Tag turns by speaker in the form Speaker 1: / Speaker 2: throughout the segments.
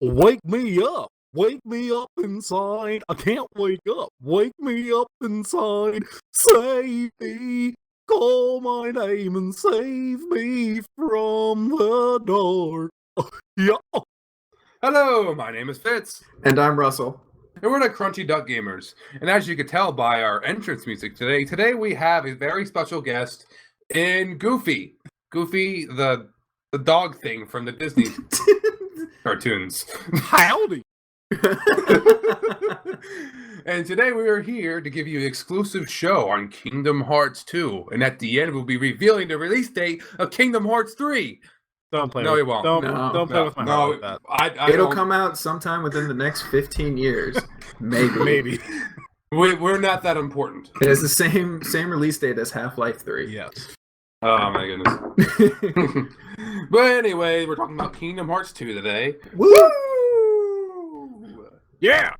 Speaker 1: Wake me up! Wake me up inside! I can't wake up! Wake me up inside! Save me! Call my name and save me from the dark! Yeah!
Speaker 2: Hello, my name is Fitz.
Speaker 3: And I'm Russell.
Speaker 2: And we're the Crunchy Duck Gamers. And as you can tell by our entrance music today we have a very special guest in Goofy. Goofy, the dog thing from the Disney cartoons.
Speaker 1: Howdy!
Speaker 2: And today we are here to give you an exclusive show on Kingdom Hearts 2. And at the end, we'll be revealing the release date of Kingdom Hearts 3.
Speaker 1: Don't play
Speaker 2: No,
Speaker 1: with
Speaker 2: he won't.
Speaker 1: Don't play with my heart like that.
Speaker 3: It'll come out sometime within the next 15 years. Maybe.
Speaker 2: We're not that important.
Speaker 3: It has the same release date as Half-Life 3.
Speaker 1: Yes.
Speaker 2: Oh my goodness. But anyway, we're talking about Kingdom Hearts 2 today.
Speaker 3: Woo!
Speaker 1: Yeah!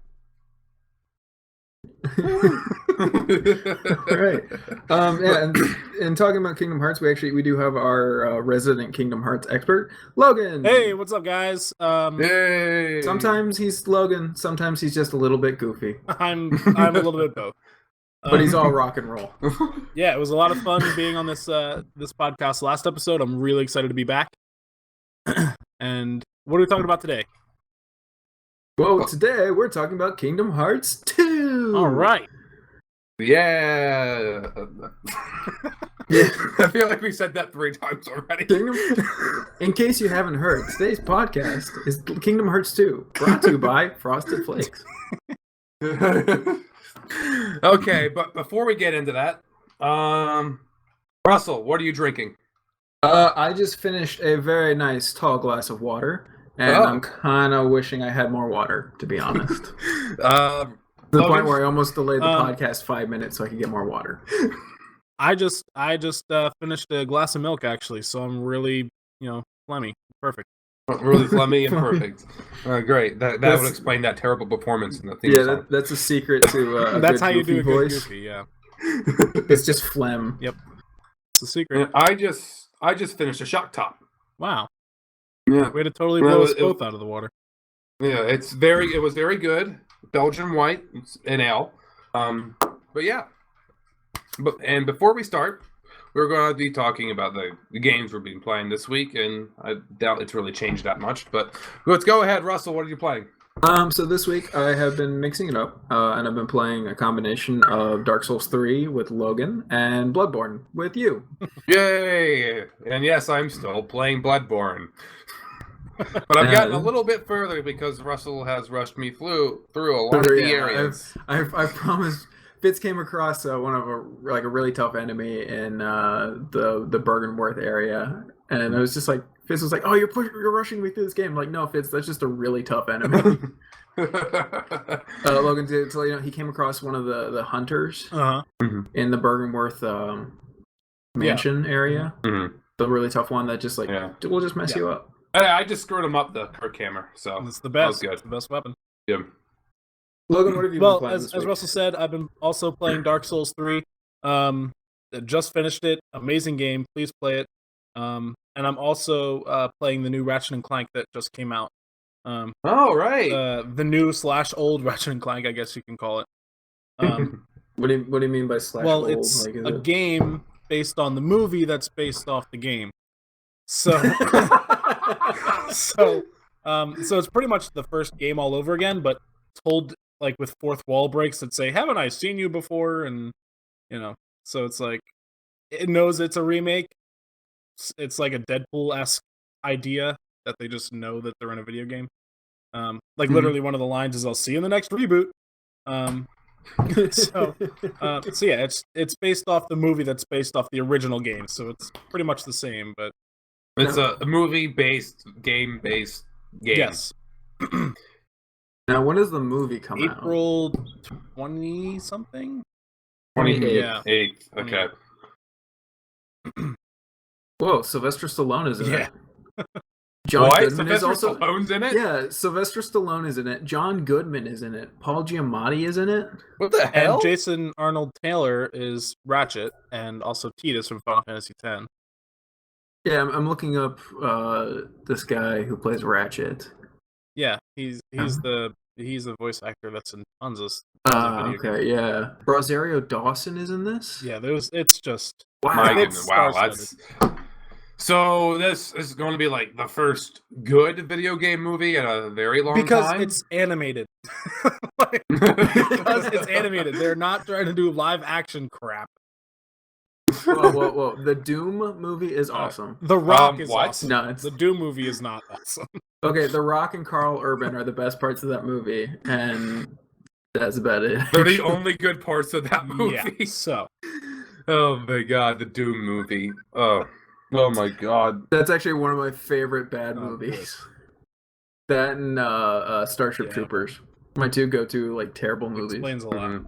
Speaker 3: Right. And talking about Kingdom Hearts, we do have our resident Kingdom Hearts expert, Logan.
Speaker 1: Hey, what's up, guys?
Speaker 2: Yay!
Speaker 3: Sometimes he's Logan, sometimes he's just a little bit goofy.
Speaker 1: I'm a little bit both.
Speaker 3: But he's all rock and roll.
Speaker 1: Yeah, it was a lot of fun being on this podcast last episode. I'm really excited to be back. And what are we talking about today?
Speaker 3: Well, today we're talking about Kingdom Hearts 2.
Speaker 1: All right.
Speaker 2: Yeah. I feel like we said that 3 times already.
Speaker 3: In case you haven't heard, today's podcast is Kingdom Hearts 2, brought to you by Frosted Flakes.
Speaker 2: Okay, but before we get into that, Russell, what are you drinking?
Speaker 3: I just finished a very nice tall glass of water, and I'm kind of wishing I had more water, to be honest. To the point where I almost delayed the podcast 5 minutes so I could get more water.
Speaker 1: I just finished a glass of milk, actually, so I'm really, phlegmy. Perfect.
Speaker 2: Really phlegmy and perfect. Great. That would explain that terrible performance in the theme song.
Speaker 3: That's a secret to a
Speaker 1: That's
Speaker 3: good
Speaker 1: how you do a good
Speaker 3: voice.
Speaker 1: Goofy, yeah.
Speaker 3: It's just phlegm.
Speaker 1: Yep. It's a secret.
Speaker 2: I just finished a Shock Top.
Speaker 1: Wow.
Speaker 2: Yeah.
Speaker 1: Way to totally blow us both out of the water.
Speaker 2: Yeah, it was very good. Belgian white and ale. But yeah. And before we start, we're going to be talking about the games we've been playing this week, and I doubt it's really changed that much. But let's go ahead, Russell. What are you playing?
Speaker 3: So this week I have been mixing it up, and I've been playing a combination of Dark Souls 3 with Logan and Bloodborne with you.
Speaker 2: Yay! And yes, I'm still playing Bloodborne. But I've gotten a little bit further because Russell has rushed me through a lot of the areas.
Speaker 3: I promised. Fitz came across one of a really tough enemy in the Bergenworth area, and I was just like, Fitz was like, "Oh, you're rushing me through this game." I'm like, no, Fitz, that's just a really tough enemy. Logan, to tell you, he came across one of the hunters in the Bergenworth mansion area. Mm-hmm. The really tough one that just will just mess you up.
Speaker 2: I just screwed him up the Kirk hammer, so
Speaker 1: it's the best.
Speaker 2: That was good.
Speaker 1: It's the best weapon.
Speaker 2: Yeah.
Speaker 3: Logan, what have you been playing
Speaker 1: as Russell said, I've been also playing Dark Souls 3. Just finished it. Amazing game. Please play it. And I'm also playing the new Ratchet and Clank that just came out.
Speaker 2: Right.
Speaker 1: The new / old Ratchet and Clank, I guess you can call it.
Speaker 3: What do you mean by /
Speaker 1: well,
Speaker 3: old?
Speaker 1: it's a game based on the movie that's based off the game. So, so it's pretty much the first game all over again, but told with fourth wall breaks that say, "Haven't I seen you before?" And so it's like it knows it's a remake. It's like a Deadpool-esque idea that they just know that they're in a video game. Literally one of the lines is, "I'll see you in the next reboot." So yeah, it's based off the movie that's based off the original game, so it's pretty much the same, but
Speaker 2: it's a movie-based, game-based game.
Speaker 1: Yes.
Speaker 3: Now, when does the movie come out?
Speaker 1: April 20-something?
Speaker 3: 28th.
Speaker 1: Yeah.
Speaker 2: 8th. Okay.
Speaker 3: Whoa, Sylvester Stallone is in it.
Speaker 2: John
Speaker 3: Goodman
Speaker 2: Sylvester
Speaker 3: is also
Speaker 2: Stallone's in it?
Speaker 3: Yeah, Sylvester Stallone is in it. John Goodman is in it. Paul Giamatti is in it.
Speaker 2: What the hell?
Speaker 1: And Jason Arnold Taylor is Ratchet, and also Tidus from Final Fantasy X.
Speaker 3: Yeah, I'm looking up this guy who plays Ratchet.
Speaker 1: Yeah, he's the voice actor that's in tons of video games.
Speaker 3: Okay, yeah. Rosario Dawson is in this?
Speaker 1: Yeah, it's just
Speaker 3: Wow.
Speaker 2: My
Speaker 1: it's
Speaker 2: goodness, wow,
Speaker 1: star-studded.
Speaker 2: that's so. This is going to be like the first good video game movie in a very long
Speaker 1: because
Speaker 2: time.
Speaker 1: it's animated. Because it's animated. They're not trying to do live action crap.
Speaker 3: Whoa. The Doom movie is awesome.
Speaker 1: The Rock is
Speaker 2: what?
Speaker 1: awesome.
Speaker 3: No, it's-
Speaker 1: The Doom movie is not awesome.
Speaker 3: Okay, The Rock and Carl Urban are the best parts of that movie, and that's about it.
Speaker 2: They're the only good parts of that movie.
Speaker 1: Yeah. So
Speaker 2: Oh my god, the Doom movie. Oh my god.
Speaker 3: That's actually one of my favorite bad
Speaker 1: Oh,
Speaker 3: movies. That and Starship
Speaker 1: Yeah.
Speaker 3: Troopers. My two go-to like terrible movies.
Speaker 1: explains a lot.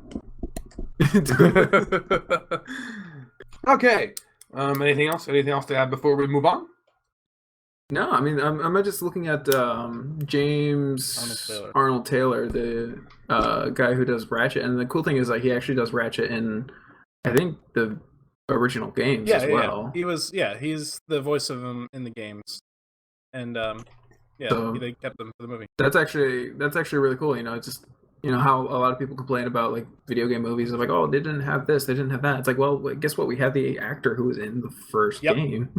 Speaker 2: Mhm. Okay. Anything else? Anything else to add before we move on?
Speaker 3: No, I mean I'm just looking at James Arnold Taylor, the guy who does Ratchet, and the cool thing is like he actually does Ratchet in I think the original games as well.
Speaker 1: He's the voice of him in the games, and
Speaker 3: So-
Speaker 1: they kept him for the movie.
Speaker 3: That's actually really cool. You know, it's just how a lot of people complain about like video game movies of like, oh, they didn't have this, they didn't have that. It's like, well, guess what? We had the actor who was in the first
Speaker 1: Yep.
Speaker 3: game,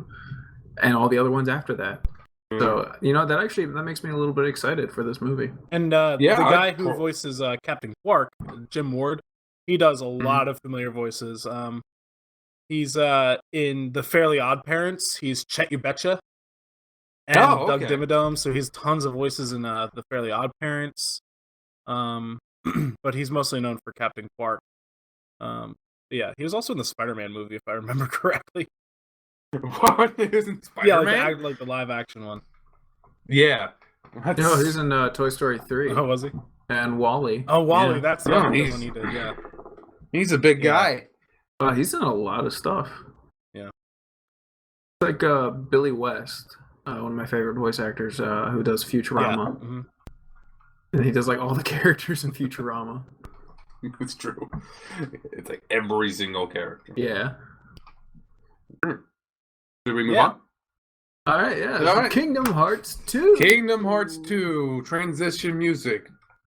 Speaker 3: and all the other ones after that.
Speaker 2: Mm.
Speaker 3: So that makes me a little bit excited for this movie.
Speaker 1: And
Speaker 2: Yeah,
Speaker 1: the guy
Speaker 2: cool.
Speaker 1: who voices Captain Quark, Jim Ward, he does a lot of familiar voices. He's in The Fairly Odd Parents. He's Chet You Betcha. And
Speaker 2: Oh,
Speaker 1: Doug
Speaker 2: okay.
Speaker 1: Dimmadome, so he's tons of voices in The Fairly Odd Parents. But he's mostly known for Captain Quark. Yeah, he was also in the Spider-Man movie, if I remember correctly.
Speaker 2: What? He was in
Speaker 1: Yeah,
Speaker 2: Spider-Man?
Speaker 1: like the live action one.
Speaker 2: Yeah.
Speaker 3: No, he's in Toy Story 3
Speaker 1: Oh, was he?
Speaker 3: and Wally.
Speaker 1: Oh, Wally,
Speaker 3: Yeah.
Speaker 1: that's the
Speaker 2: Oh,
Speaker 1: other
Speaker 2: he's-
Speaker 1: one he did, yeah.
Speaker 2: He's a big
Speaker 1: Yeah.
Speaker 2: guy.
Speaker 3: He's in a lot of stuff.
Speaker 1: Yeah.
Speaker 3: It's like Billy West, one of my favorite voice actors, who does Futurama.
Speaker 1: Yeah. Mhm.
Speaker 3: And he does like all the characters in Futurama.
Speaker 2: It's true. It's like every single character.
Speaker 3: Yeah.
Speaker 2: Should we move
Speaker 1: Yeah.
Speaker 2: on?
Speaker 3: All right, yeah.
Speaker 2: All right.
Speaker 3: Kingdom Hearts 2.
Speaker 2: Kingdom Hearts 2 transition music.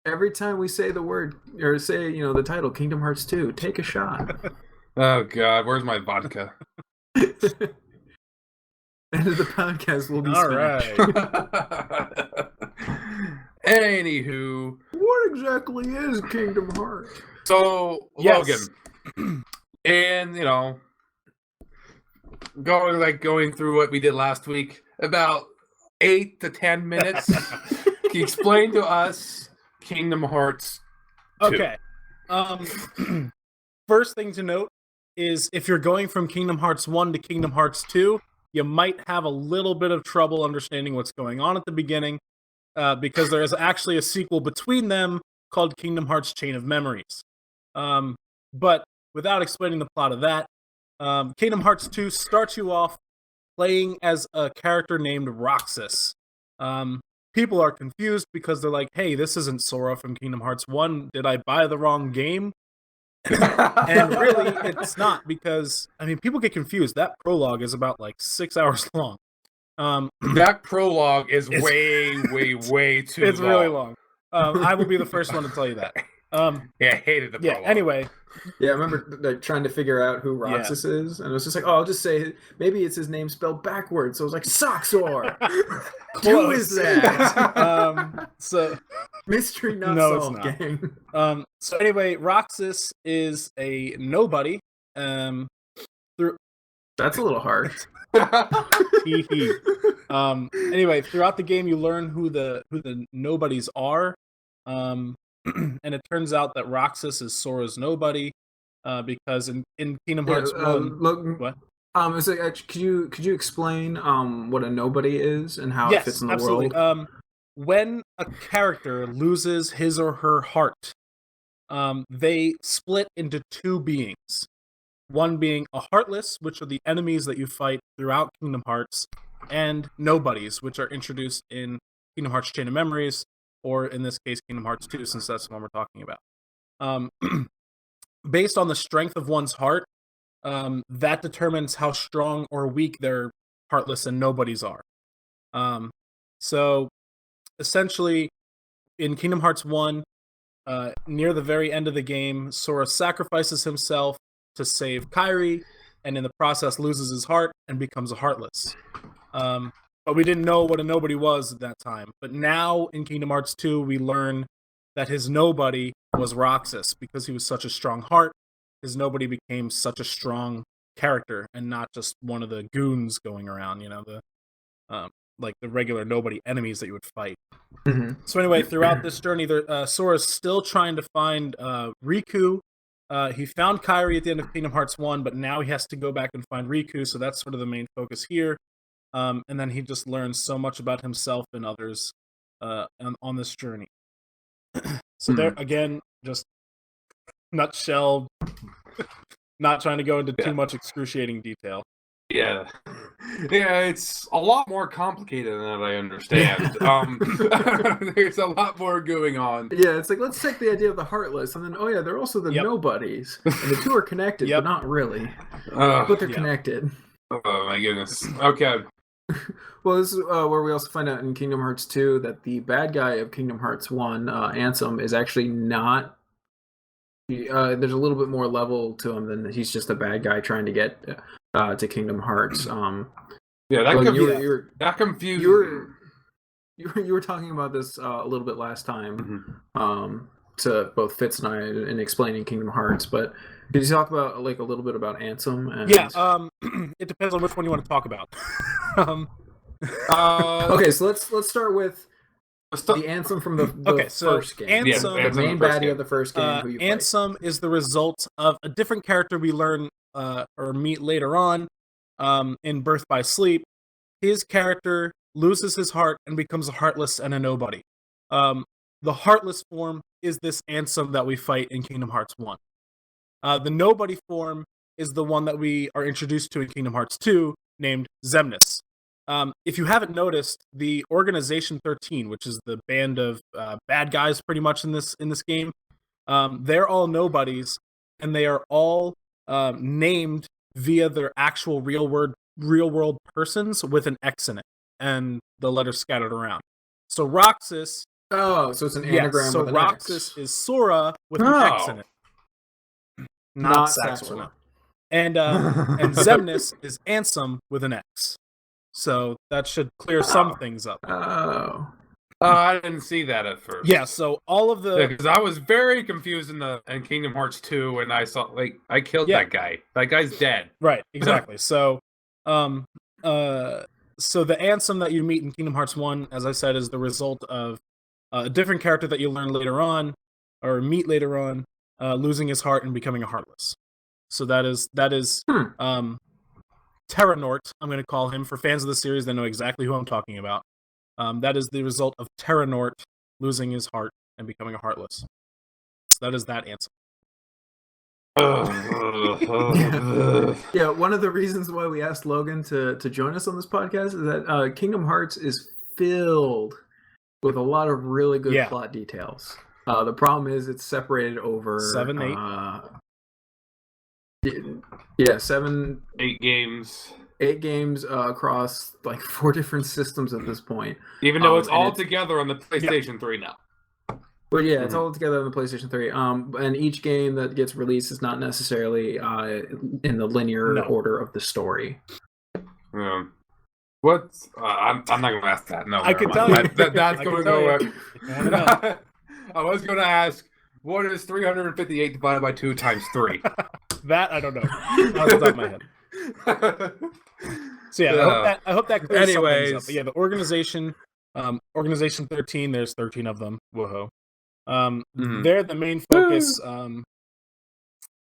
Speaker 3: Every time we say the word or say, the title Kingdom Hearts 2, take a shot.
Speaker 2: Oh god, where's my vodka?
Speaker 3: End of the podcast will be
Speaker 1: All
Speaker 3: Smash.
Speaker 1: right.
Speaker 2: Anywho,
Speaker 3: What exactly is Kingdom Hearts?
Speaker 2: so
Speaker 1: Yes.
Speaker 2: Logan, and going through what we did last week, about 8 to 10 minutes. Can you explain to us Kingdom Hearts 2?
Speaker 1: Okay. First thing to note is if you're going from Kingdom Hearts 1 to Kingdom Hearts 2, you might have a little bit of trouble understanding what's going on at the beginning, because there is actually a sequel between them called Kingdom Hearts Chain of Memories. But without explaining the plot of that, Kingdom Hearts 2 starts you off playing as a character named Roxas. People are confused because they're like, hey, this isn't Sora from Kingdom Hearts 1. Did I buy the wrong game? And really, it's not, because, people get confused. That prologue is about, 6 hours long.
Speaker 2: That prologue is
Speaker 1: It's-
Speaker 2: way too
Speaker 1: It's
Speaker 2: long.
Speaker 1: really long. I will be the first one to tell you that.
Speaker 2: Yeah, I hated the
Speaker 1: Yeah,
Speaker 2: prologue.
Speaker 1: anyway,
Speaker 3: Yeah, I remember trying to figure out who Roxas is, and it was just like, oh, I'll just say maybe it's his name spelled backwards. So I was like, Soxor. Who
Speaker 1: Close.
Speaker 3: is that?
Speaker 1: so
Speaker 3: Mystery not
Speaker 1: No, it's
Speaker 3: solved,
Speaker 1: not.
Speaker 3: gang.
Speaker 1: So anyway, Roxas is a nobody.
Speaker 3: That's a little harsh.
Speaker 1: Hee hee. Anyway, throughout the game, you learn who the nobodies are, and it turns out that Roxas is Sora's nobody, because in Kingdom Hearts 1,
Speaker 3: Look,
Speaker 1: what?
Speaker 3: It's like, could you explain what a nobody is and how it
Speaker 1: Yes,
Speaker 3: fits in the
Speaker 1: absolutely.
Speaker 3: world?
Speaker 1: When a character loses his or her heart, they split into two beings. One being a Heartless, which are the enemies that you fight throughout Kingdom Hearts, and Nobodies, which are introduced in Kingdom Hearts Chain of Memories, or in this case, Kingdom Hearts 2, since that's the one we're talking about. Based on the strength of one's heart, that determines how strong or weak their Heartless and Nobodies are. So essentially in Kingdom Hearts 1, near the very end of the game, Sora sacrifices himself to save Kairi, and in the process loses his heart and becomes a Heartless. But we didn't know what a nobody was at that time. But now in Kingdom Hearts 2, we learn that his nobody was Roxas. Because he was such a strong heart, his nobody became such a strong character and not just one of the goons going around, like the regular nobody enemies that you would fight.
Speaker 3: Mm-hmm.
Speaker 1: So anyway, throughout this journey, Sora's still trying to find Riku. He found Kairi at the end of Kingdom Hearts 1, but now he has to go back and find Riku, so that's sort of the main focus here. And then he just learns so much about himself and others on this journey. So there, again, just nutshell, not trying to go into too much excruciating detail.
Speaker 2: Yeah, it's a lot more complicated than I understand. There's a lot more going on.
Speaker 3: Yeah, it's like, let's take the idea of the Heartless, and then, oh yeah, they're also the nobodies. And the two are connected, but not really. But they're connected.
Speaker 2: Oh my goodness. Okay.
Speaker 3: Well, this is where we also find out in Kingdom Hearts 2 that the bad guy of Kingdom Hearts 1, Ansem, is actually not... there's a little bit more level to him than he's just a bad guy trying to get to Kingdom Hearts.
Speaker 2: That confused
Speaker 3: you were talking about this a little bit last time, to both Fitz and I in explaining Kingdom Hearts, but could you talk about like a little bit about Ansem? And...
Speaker 1: it depends on which one you want to talk about.
Speaker 3: Okay, so let's start with the Ansem from the first game.
Speaker 1: Ansem,
Speaker 3: the main baddie of the first game. Who you
Speaker 1: Ansem is the result of a different character we learn or meet later on in Birth by Sleep. His character loses his heart and becomes a Heartless and a nobody. The Heartless form is this Ansem that we fight in Kingdom Hearts 1. The nobody form is the one that we are introduced to in Kingdom Hearts 2, named Xemnas. If you haven't noticed, the Organization 13, which is the band of bad guys pretty much in this game, they're all nobodies, and they are all named via their actual real world persons with an X in it, and the letters scattered around. So Roxas...
Speaker 3: Oh, so it's an anagram with an
Speaker 1: Roxas
Speaker 3: X.
Speaker 1: is Sora with an X in it. Not Saxora. And Xemnas is Ansem with an X. So that should clear some things up.
Speaker 3: Oh.
Speaker 2: I didn't see that at first.
Speaker 1: Yeah, so all of the...
Speaker 2: Because I was very confused in Kingdom Hearts 2 when I saw, I killed that guy. That guy's dead.
Speaker 1: Right, exactly. So, so the Ansem that you meet in Kingdom Hearts 1, as I said, is the result of a different character that you learn later on, or meet later on, losing his heart and becoming a Heartless. So that is Terranort, I'm going to call him. For fans of the series, they know exactly who I'm talking about. That is the result of Terranort losing his heart and becoming a Heartless. So that is that Ansem.
Speaker 3: Yeah, one of the reasons why we asked Logan to join us on this podcast is that Kingdom Hearts is filled with a lot of really good plot details. The problem is it's separated over
Speaker 1: 7, 8.
Speaker 3: 7,
Speaker 2: 8 games.
Speaker 3: 8 games across like 4 different systems at this point.
Speaker 2: Even though it's all together on the PlayStation 3 now.
Speaker 3: But yeah, it's all together on the PlayStation 3. And each game that gets released is not necessarily in the linear order of the story.
Speaker 2: What? I'm not going to ask that. No,
Speaker 1: I can tell you.
Speaker 2: That's going to go. I was going to ask, what is 358 divided by 2 times 3?
Speaker 1: That I don't know. Off the top of my head. So yeah, I hope that clears some things up. But yeah, the Organization 13. There's 13 of them. Woohoo! They're the main focus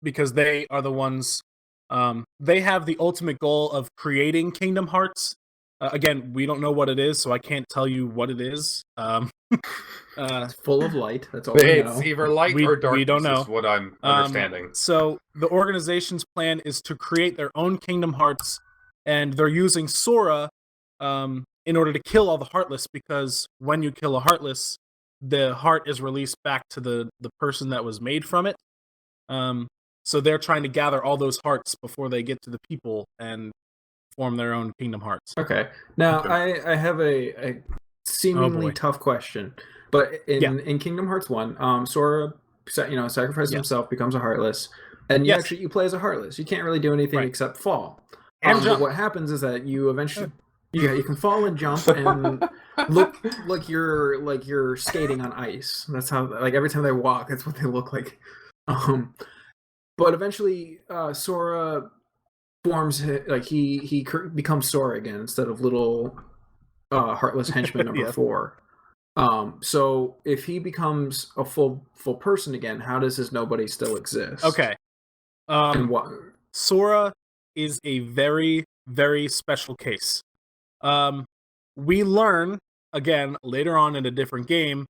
Speaker 1: because they are the ones. They have the ultimate goal of creating Kingdom Hearts. Again, we don't know what it is, so I can't tell you what it is.
Speaker 3: It's full of light. That's all we know.
Speaker 2: It's either light or darkness.
Speaker 1: We don't know.
Speaker 2: Is what I'm understanding.
Speaker 1: So the organization's plan is to create their own Kingdom Hearts, and they're using Sora in order to kill all the Heartless, because when you kill a Heartless, the heart is released back to the person that was made from it. So they're trying to gather all those hearts before they get to the people and form their own Kingdom Hearts.
Speaker 3: Okay. Now, I have a seemingly
Speaker 1: boy.
Speaker 3: tough question. But
Speaker 1: Yeah.
Speaker 3: in Kingdom Hearts 1, Sora sacrifices
Speaker 1: Yes.
Speaker 3: himself, becomes a Heartless, and
Speaker 1: Yes.
Speaker 3: you play as a Heartless. You can't really do anything
Speaker 1: Right.
Speaker 3: except fall.
Speaker 1: And
Speaker 3: But
Speaker 1: jump.
Speaker 3: what happens is that you eventually you can fall and jump and look like you're skating on ice. That's how, like, every time they walk, that's what they look like. But eventually Sora forms, like, he becomes Sora again instead of little Heartless henchman number
Speaker 1: Yeah.
Speaker 3: 4. So if he becomes a full person again, how does his nobody still exist?
Speaker 1: Okay.
Speaker 3: And what?
Speaker 1: Sora is a very, very special case. We learn, again, later on in a different game,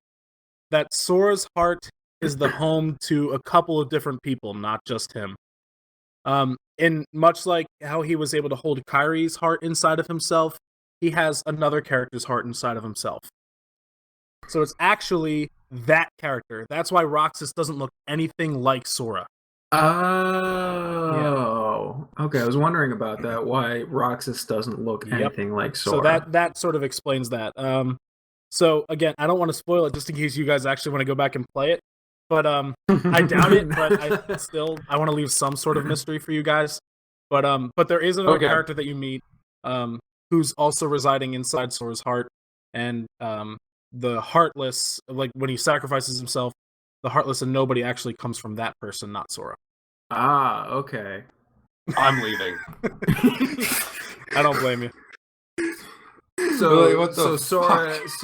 Speaker 1: that Sora's heart is the home to a couple of different people, not just him. And much like how he was able to hold Kyrie's heart inside of himself, he has another character's heart inside of himself. So it's actually that character. That's why Roxas doesn't look anything like Sora.
Speaker 3: Oh, okay. I was wondering about that. Why Roxas doesn't look
Speaker 1: Yep.
Speaker 3: anything like Sora?
Speaker 1: So that sort of explains that. So again, I don't want to spoil it just in case you guys actually want to go back and play it. But I doubt it. But I want to leave some sort of mystery for you guys. But there is another
Speaker 2: Okay.
Speaker 1: character that you meet, who's also residing inside Sora's heart, and the Heartless, like when he sacrifices himself, the Heartless and nobody actually comes from that person, not Sora.
Speaker 3: Okay.
Speaker 2: I'm leaving.
Speaker 1: I don't blame you.
Speaker 3: So,
Speaker 2: Really, what the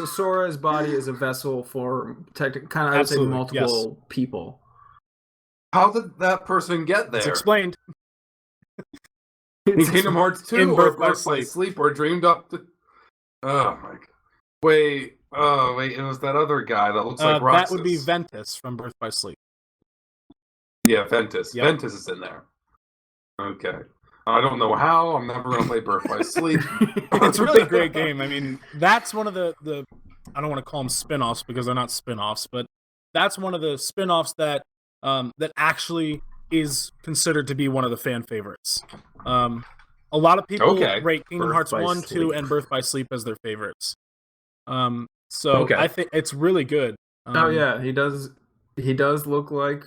Speaker 3: Sora's body is a vessel for kind of, I would say,
Speaker 1: Absolutely,
Speaker 3: multiple people.
Speaker 2: How did that person get
Speaker 1: It's
Speaker 2: there?
Speaker 1: explained.
Speaker 2: In Kingdom Hearts 2
Speaker 1: In
Speaker 2: or
Speaker 1: Birth by
Speaker 2: Birth by Sleep or Dreamed Up. Oh my god. Wait, it was that other guy that looks like Roxas.
Speaker 1: That would be Ventus from Birth by Sleep.
Speaker 2: Yeah, Ventus.
Speaker 1: Yep.
Speaker 2: Ventus is in there. Okay. I don't know how. I'm never going to play Birth by Sleep.
Speaker 1: It's really a great game. I mean, that's one of the I don't want to call them spin-offs because they're not spin-offs, but that's one of the spin-offs that that actually is considered to be one of the fan favorites. A lot of people
Speaker 2: Okay.
Speaker 1: rate Kingdom
Speaker 3: Birth
Speaker 1: Hearts
Speaker 3: by
Speaker 1: 1, 2,
Speaker 3: Sleep.
Speaker 1: and Birth by Sleep as their favorites. So
Speaker 2: Okay.
Speaker 1: I think it's really good.
Speaker 3: Oh yeah, he does. He does look like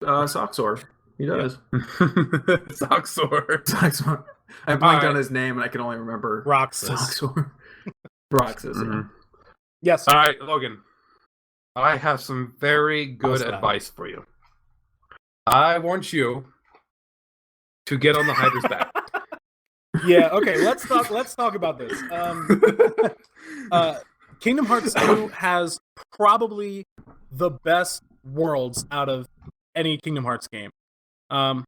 Speaker 3: Soxor. He does.
Speaker 2: Soxor.
Speaker 3: Soxor. I blinked
Speaker 2: Alright.
Speaker 3: on his name and I can only remember
Speaker 1: Roxas.
Speaker 3: Soxor. Roxas. Yeah.
Speaker 2: Mhm.
Speaker 1: Yes.
Speaker 2: All right, Logan. I have some very good
Speaker 1: What's that?
Speaker 2: advice for you. I want you to get on the Hydra's back.
Speaker 1: Yeah. Okay. Let's talk about this. Kingdom Hearts 2 has probably the best worlds out of any Kingdom Hearts game.
Speaker 2: I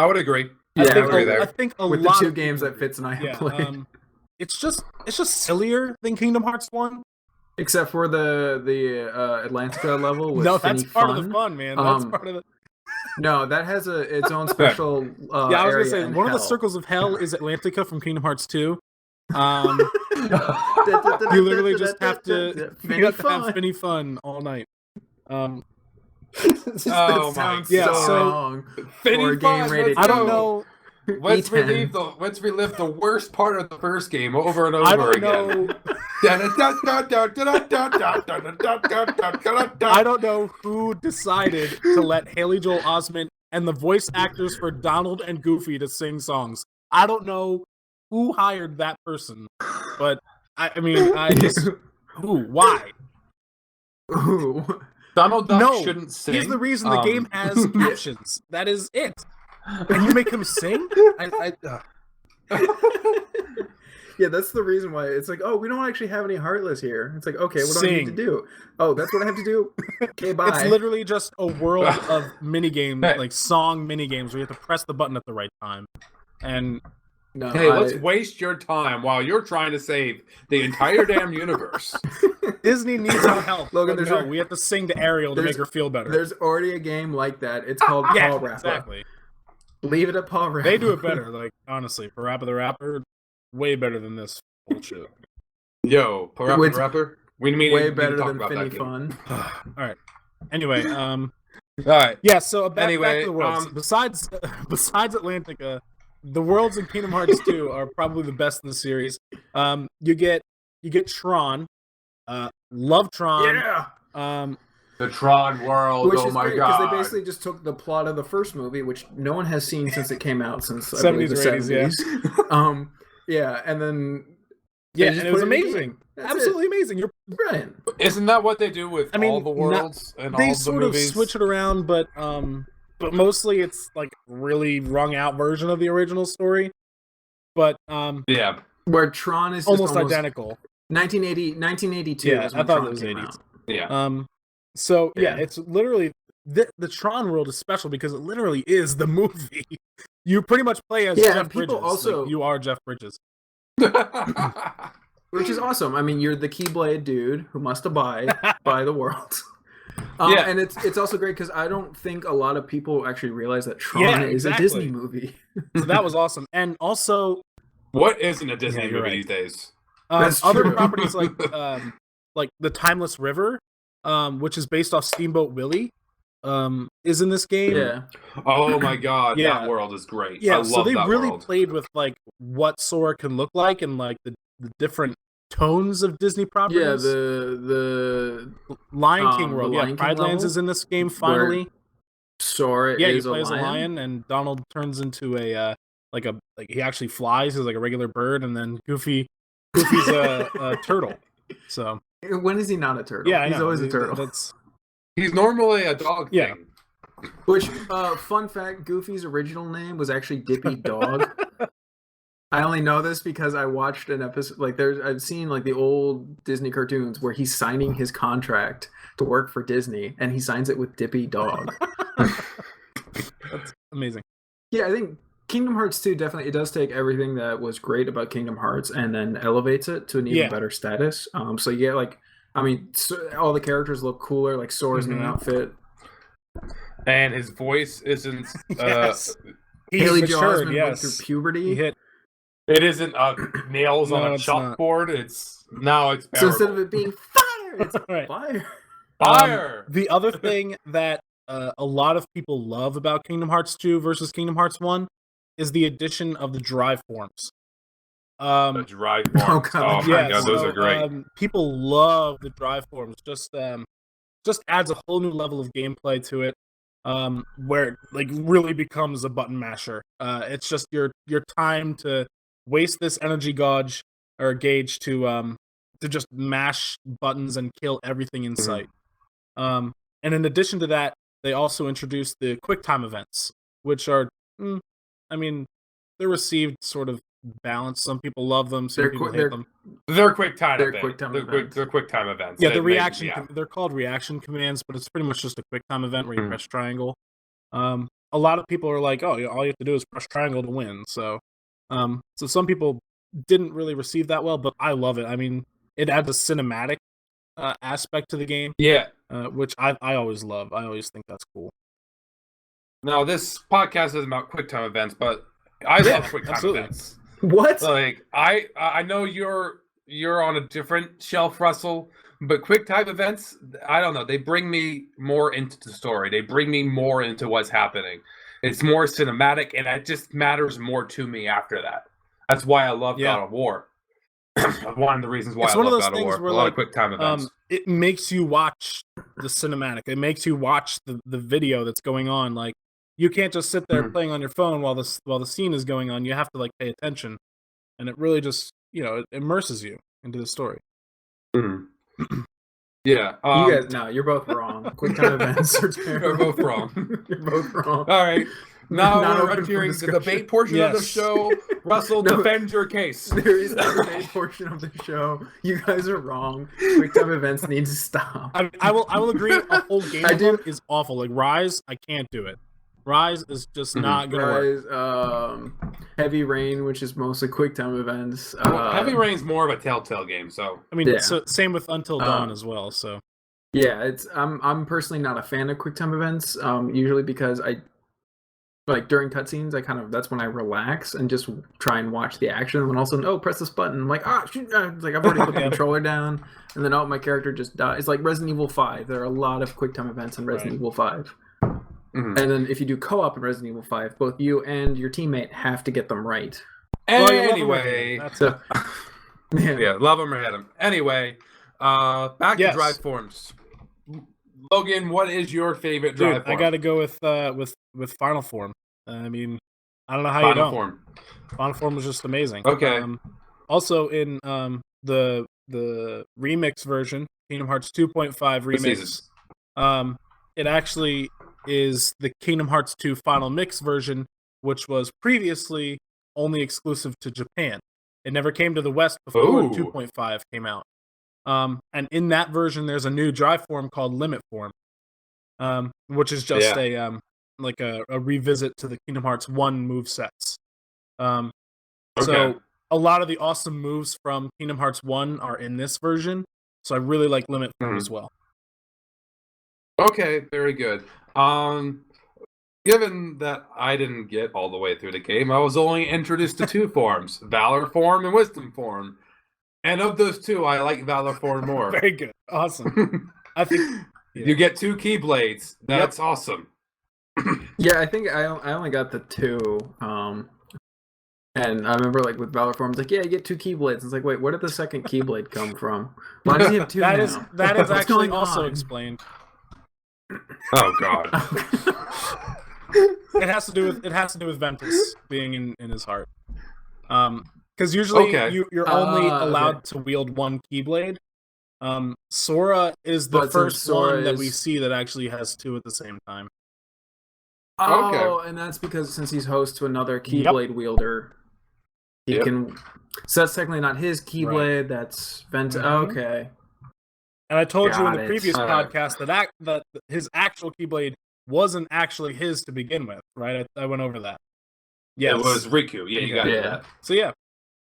Speaker 2: would agree.
Speaker 3: Yeah,
Speaker 2: I agree
Speaker 1: I
Speaker 2: there.
Speaker 1: think a
Speaker 3: With the
Speaker 1: lot
Speaker 3: two
Speaker 1: of
Speaker 3: games
Speaker 1: people
Speaker 3: that Fitz and I have
Speaker 1: yeah,
Speaker 3: played.
Speaker 1: it's just sillier than Kingdom Hearts 1.
Speaker 3: Except for the Atlantica level with
Speaker 1: No, that's
Speaker 3: Finny
Speaker 1: part
Speaker 3: Fun.
Speaker 1: of the fun, man. That's
Speaker 3: Um,
Speaker 1: part of the
Speaker 3: No, that has its own special
Speaker 1: yeah. I was gonna
Speaker 3: area
Speaker 1: say
Speaker 3: in
Speaker 1: one of the
Speaker 3: hell.
Speaker 1: circles of hell is Atlantica from Kingdom Hearts 2. You literally just have to have Finny Fun all night.
Speaker 2: Oh
Speaker 3: That
Speaker 2: my
Speaker 3: sounds
Speaker 1: Yeah,
Speaker 3: so
Speaker 1: so-
Speaker 3: wrong.
Speaker 2: Finny
Speaker 3: For a game
Speaker 2: Fun,
Speaker 3: rated
Speaker 2: let's
Speaker 1: I don't
Speaker 2: go.
Speaker 1: know.
Speaker 2: Let's
Speaker 3: E10.
Speaker 2: relive the worst part of the first game over and
Speaker 1: I
Speaker 2: over
Speaker 1: don't
Speaker 2: again.
Speaker 1: know. I don't know who decided to let Haley Joel Osment and the voice actors for Donald and Goofy to sing songs. I don't know who hired that person, but I mean, I just who? Why?
Speaker 3: Ooh.
Speaker 2: Donald Duck
Speaker 1: No,
Speaker 2: shouldn't sing.
Speaker 1: He's the reason the game has captions. That is it. And you make him sing?
Speaker 3: Yeah, that's the reason why it's like, oh, we don't actually have any Heartless here. It's like, okay, what do I need to
Speaker 1: Sing.
Speaker 3: do? Oh, that's what I have to do? Okay, bye.
Speaker 1: It's literally just a world of minigames,
Speaker 2: Hey.
Speaker 1: like song minigames, where you have to press the button at the right time. And
Speaker 3: No,
Speaker 2: Hey, let's waste your time while you're trying to save the entire damn universe.
Speaker 1: Disney needs our help.
Speaker 3: Logan,
Speaker 1: But
Speaker 3: there's
Speaker 1: no, we have to sing to Ariel to
Speaker 3: there's-
Speaker 1: make her feel better.
Speaker 3: There's already a game like that. It's called
Speaker 1: Yeah,
Speaker 3: Paul Rapper.
Speaker 1: exactly.
Speaker 3: Leave it at Paul Rapper.
Speaker 1: They do it better. Like honestly, Parappa the Rapper, way better than this bullshit.
Speaker 2: Yo, Parappa
Speaker 3: Which-
Speaker 2: the Rapper. We need
Speaker 3: Way
Speaker 2: to
Speaker 3: better
Speaker 2: talk
Speaker 3: than
Speaker 2: about
Speaker 3: Finny
Speaker 2: that game.
Speaker 3: Fun.
Speaker 1: All right. Anyway,
Speaker 2: All right.
Speaker 1: yeah. So back to
Speaker 2: Anyway,
Speaker 1: the worlds. Besides Atlantica, the worlds in Kingdom Hearts 2 are probably the best in the series. You get you get Tron. Love Tron.
Speaker 3: Yeah.
Speaker 2: The Tron world.
Speaker 3: Which
Speaker 2: Oh
Speaker 3: is
Speaker 2: my
Speaker 3: great because
Speaker 2: god.
Speaker 3: they basically just took the plot of the first movie, which no one has seen since it came out, since I
Speaker 1: 70s
Speaker 3: believe the
Speaker 1: or 80s,
Speaker 3: 70s. Yeah, and then
Speaker 1: Yeah,
Speaker 3: just
Speaker 1: and it
Speaker 3: put
Speaker 1: was
Speaker 3: in the
Speaker 1: amazing.
Speaker 3: game. That's
Speaker 1: Absolutely amazing. You're
Speaker 3: brilliant.
Speaker 2: Isn't that what they do with
Speaker 1: I mean,
Speaker 2: all the worlds and all
Speaker 1: they
Speaker 2: the
Speaker 1: sort
Speaker 2: movies?
Speaker 1: of switch it around, but mostly it's like really wrung out version of the original story. But
Speaker 2: Yeah.
Speaker 3: Where Tron is just
Speaker 1: almost identical.
Speaker 3: 1982.
Speaker 1: Yeah,
Speaker 3: is
Speaker 1: I
Speaker 3: when
Speaker 1: thought
Speaker 3: Tron
Speaker 1: it was
Speaker 3: came
Speaker 1: 80s.
Speaker 3: out.
Speaker 2: Yeah.
Speaker 1: So yeah,
Speaker 3: Yeah.
Speaker 1: it's literally the Tron world is special because it literally is the movie. You pretty much play as
Speaker 3: Yeah,
Speaker 1: Jeff
Speaker 3: and people
Speaker 1: Bridges.
Speaker 3: also-
Speaker 1: Like, you are Jeff Bridges.
Speaker 3: Which is awesome. I mean, you're the Keyblade dude who must abide by the world.
Speaker 2: Yeah.
Speaker 3: And it's also great because I don't think a lot of people actually realize that Tron
Speaker 1: Yeah,
Speaker 3: is
Speaker 1: exactly.
Speaker 3: a Disney movie.
Speaker 1: So that was awesome. And also
Speaker 2: What isn't a Disney
Speaker 1: Yeah, you're
Speaker 2: movie
Speaker 1: right.
Speaker 2: these days?
Speaker 3: That's
Speaker 1: other
Speaker 3: true.
Speaker 1: properties like the Timeless River, which is based off Steamboat Willie, is in this game.
Speaker 3: Yeah.
Speaker 2: Oh my god,
Speaker 1: Yeah.
Speaker 2: that world is great. I
Speaker 1: Yeah,
Speaker 2: love
Speaker 1: so they
Speaker 2: that
Speaker 1: really
Speaker 2: world.
Speaker 1: played with like what Sora can look like and like the different tones of Disney properties.
Speaker 3: Yeah, the
Speaker 1: Lion King
Speaker 3: the
Speaker 1: world.
Speaker 3: Lion
Speaker 1: Yeah,
Speaker 3: King
Speaker 1: Pride Lands
Speaker 3: level,
Speaker 1: is in this game finally.
Speaker 3: Sora
Speaker 1: Yeah, you
Speaker 3: is
Speaker 1: play as a lion, and Donald turns into a like he actually flies as like a regular bird, and then Goofy's a turtle. So
Speaker 3: When is he not a turtle?
Speaker 1: yeah, I
Speaker 3: He's
Speaker 1: know.
Speaker 3: always a turtle.
Speaker 1: That's
Speaker 2: He's normally a dog
Speaker 1: Yeah.
Speaker 2: thing.
Speaker 3: Which, fun fact, Goofy's original name was actually Dippy Dog. I only know this because I watched an episode, like I've seen like the old Disney cartoons where he's signing his contract to work for Disney, and he signs it with Dippy Dog.
Speaker 1: that's amazing.
Speaker 3: Yeah, I think Kingdom Hearts 2 definitely, it does take everything that was great about Kingdom Hearts and then elevates it to an even
Speaker 1: Yeah.
Speaker 3: better status. So you get like, I mean, all the characters look cooler, like Sora's new
Speaker 1: Mhm.
Speaker 3: outfit.
Speaker 2: And his voice isn't
Speaker 1: Yes. He's
Speaker 3: Haley
Speaker 1: matured,
Speaker 3: Joel Osment went
Speaker 1: yes.
Speaker 3: through puberty.
Speaker 1: He hit
Speaker 2: it isn't nails on
Speaker 1: No,
Speaker 2: a
Speaker 1: it's not.
Speaker 2: chalkboard, it's
Speaker 3: So instead of it being fire, it's
Speaker 1: Right.
Speaker 3: fire.
Speaker 2: fire.
Speaker 1: The other thing that a lot of people love about Kingdom Hearts 2 versus Kingdom Hearts 1 is the addition of the drive forms.
Speaker 2: The drive
Speaker 3: Oh,
Speaker 2: forms.
Speaker 3: God,
Speaker 2: Oh,
Speaker 3: the
Speaker 2: my
Speaker 1: yeah,
Speaker 2: god, those
Speaker 1: so,
Speaker 2: are great.
Speaker 1: People love the drive forms. Just adds a whole new level of gameplay to it, where it like really becomes a button masher. It's just your time to waste this energy gauge to just mash buttons and kill everything in sight. And in addition to that, they also introduced the QuickTime events, which are, I mean, they're received sort of balanced. Some people love them, some people hate them.
Speaker 2: They're quick time
Speaker 3: They're
Speaker 2: events.
Speaker 3: quick time
Speaker 2: They're
Speaker 3: events.
Speaker 2: They're quick time events.
Speaker 1: Yeah,
Speaker 2: They-
Speaker 1: the
Speaker 2: they-
Speaker 1: reaction.
Speaker 2: yeah.
Speaker 1: They're called reaction commands, but it's pretty much just a QuickTime event where you
Speaker 2: Mhm.
Speaker 1: press triangle. A lot of people are like, "Oh, all you have to do is press triangle to win." So some people didn't really receive that well, but I love it. I mean, it adds a cinematic aspect to the game,
Speaker 2: Yeah.
Speaker 1: which I always love. I always think that's cool.
Speaker 2: Now this podcast is about quick time events, but I
Speaker 1: Yeah,
Speaker 2: love quick time
Speaker 1: absolutely.
Speaker 2: events.
Speaker 3: What?
Speaker 2: Like I know you're on a different shelf, Russell, but quick time events, I don't know, they bring me more into the story. They bring me more into what's happening. It's more cinematic, and it just matters more to me after that. That's why I love
Speaker 1: Yeah.
Speaker 2: God of War. One of the reasons why
Speaker 1: It's
Speaker 2: I
Speaker 1: one of
Speaker 2: love
Speaker 1: those
Speaker 2: God of
Speaker 1: things
Speaker 2: War.
Speaker 1: where,
Speaker 2: A lot
Speaker 1: like,
Speaker 2: of quick time events.
Speaker 1: It makes you watch the cinematic. It makes you watch the video that's going on. Like, you can't just sit there
Speaker 2: Mhm.
Speaker 1: playing on your phone while the scene is going on. You have to like pay attention, and it really just it immerses you into the story.
Speaker 2: Mhm. Yeah.
Speaker 3: You guys, no, you're both wrong. QuickTime events are terrible.
Speaker 2: We're both wrong.
Speaker 3: You're both wrong.
Speaker 2: All right. Now
Speaker 3: Not
Speaker 2: we're
Speaker 3: open for
Speaker 2: entering the
Speaker 3: discussion.
Speaker 2: debate portion of the
Speaker 1: Yes.
Speaker 2: show. Russell,
Speaker 3: No.
Speaker 2: defend your case.
Speaker 3: There is a debate portion of the show. You guys are wrong. QuickTime events need to stop.
Speaker 1: I will agree. A whole game
Speaker 3: I
Speaker 1: of
Speaker 3: do-
Speaker 1: them is awful. Like Rise, I can't do it. Rise is just
Speaker 2: Mhm.
Speaker 1: not gonna work.
Speaker 3: Rise, Heavy Rain, which is mostly QuickTime events.
Speaker 2: Well, Heavy Rain's more of a Telltale game, so
Speaker 1: I mean,
Speaker 3: Yeah.
Speaker 1: so same with Until Dawn as well. So
Speaker 3: Yeah, I'm personally not a fan of QuickTime events. Usually because I like during cutscenes, that's when I relax and just try and watch the action. And then all of a sudden, press this button. I'm like, shoot! It's like I've already put the
Speaker 1: Yeah.
Speaker 3: controller down, and then my character just dies. It's like Resident Evil 5. There are a lot of QuickTime events in Resident
Speaker 1: Right.
Speaker 3: Evil 5.
Speaker 2: Mhm.
Speaker 3: And then if you do co-op in Resident Evil 5, both you and your teammate have to get them right.
Speaker 1: Well, you love them
Speaker 2: Anyway,
Speaker 1: That's
Speaker 3: So
Speaker 2: Yeah, love them or hate them. Anyway, back to
Speaker 1: Yes.
Speaker 2: drive forms. Logan, what is your favorite drive
Speaker 1: Dude,
Speaker 2: form?
Speaker 1: I got to go with Final Form. I mean, I don't know how you
Speaker 2: Final
Speaker 1: don't.
Speaker 2: form.
Speaker 1: Final Form was just amazing.
Speaker 2: Okay.
Speaker 1: Also in the remix version, Kingdom Hearts 2.5 remix, it actually is the Kingdom Hearts 2 Final Mix version, which was previously only exclusive to Japan. It never came to the West before 2.5 came out. And in that version, there's a new drive form called Limit Form, which is just a revisit to the Kingdom Hearts 1 movesets. So a lot of the awesome moves from Kingdom Hearts 1 are in this version. So I really like Limit Form as well.
Speaker 2: Okay, very good. Given that I didn't get all the way through the game, I was only introduced to two forms, Valor Form and Wisdom Form. And of those two, I like Valor Form more.
Speaker 1: Very good. Awesome. I think
Speaker 2: you get two Keyblades. That's awesome.
Speaker 3: Yeah, I think I only got the two. And I remember, like, with Valor Form, it's like, yeah, you get two Keyblades. It's like, wait, where did the second Keyblade come from? Why does he have two
Speaker 1: that
Speaker 3: now?
Speaker 1: is actually also explained.
Speaker 2: Oh God.
Speaker 1: It has to do with Ventus being in his heart. Because usually you're only allowed to wield one Keyblade. Sora is the first one that we see that actually has two at the same time.
Speaker 3: Oh, and that's because since he's host to another Keyblade wielder, he can. So that's technically not his Keyblade. Right. That's Ventus. Mm-hmm. Okay.
Speaker 1: And I told you in the previous podcast that his actual Keyblade wasn't actually his to begin with, right? I went over that.
Speaker 2: Yeah, it was Riku. Yeah, you got that.
Speaker 1: So yeah.